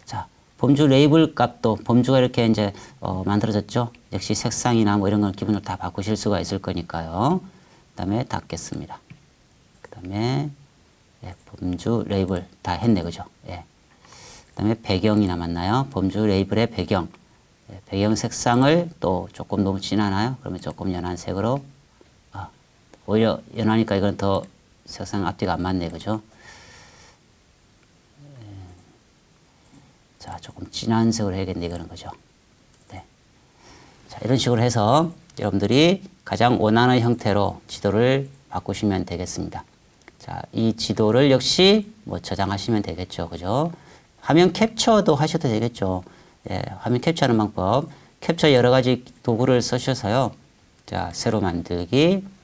자, 범주 레이블 값도 범주가 이렇게 이제 만들어졌죠. 역시 색상이나 뭐 이런 건 기본적으로 다 바꾸실 수가 있을 거니까요. 그 다음에 닫겠습니다. 그 다음에 예, 범주 레이블 다 했네, 그죠? 예. 그 다음에 배경이 남았나요? 범주 레이블의 배경. 예, 배경 색상을 또 조금 너무 진하나요? 그러면 조금 연한 색으로. 오히려 연하니까 이건 더 색상 앞뒤가 안 맞네, 그죠? 자, 조금 진한 색으로 해야겠네, 이거는, 그죠? 네. 자, 이런 식으로 해서 여러분들이 가장 원하는 형태로 지도를 바꾸시면 되겠습니다. 자, 이 지도를 역시 뭐 저장하시면 되겠죠, 그죠? 화면 캡처도 하셔도 되겠죠. 예, 화면 캡처하는 방법. 캡처 여러 가지 도구를 쓰셔서요. 자, 새로 만들기.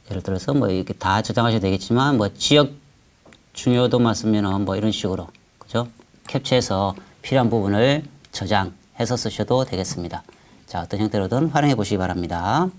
예를 들어서 뭐 이렇게 다 저장하셔도 되겠지만 뭐 지역 중요도만 쓰면은 뭐 이런 식으로, 그죠? 캡처해서 필요한 부분을 저장해서 쓰셔도 되겠습니다. 자, 어떤 형태로든 활용해 보시기 바랍니다.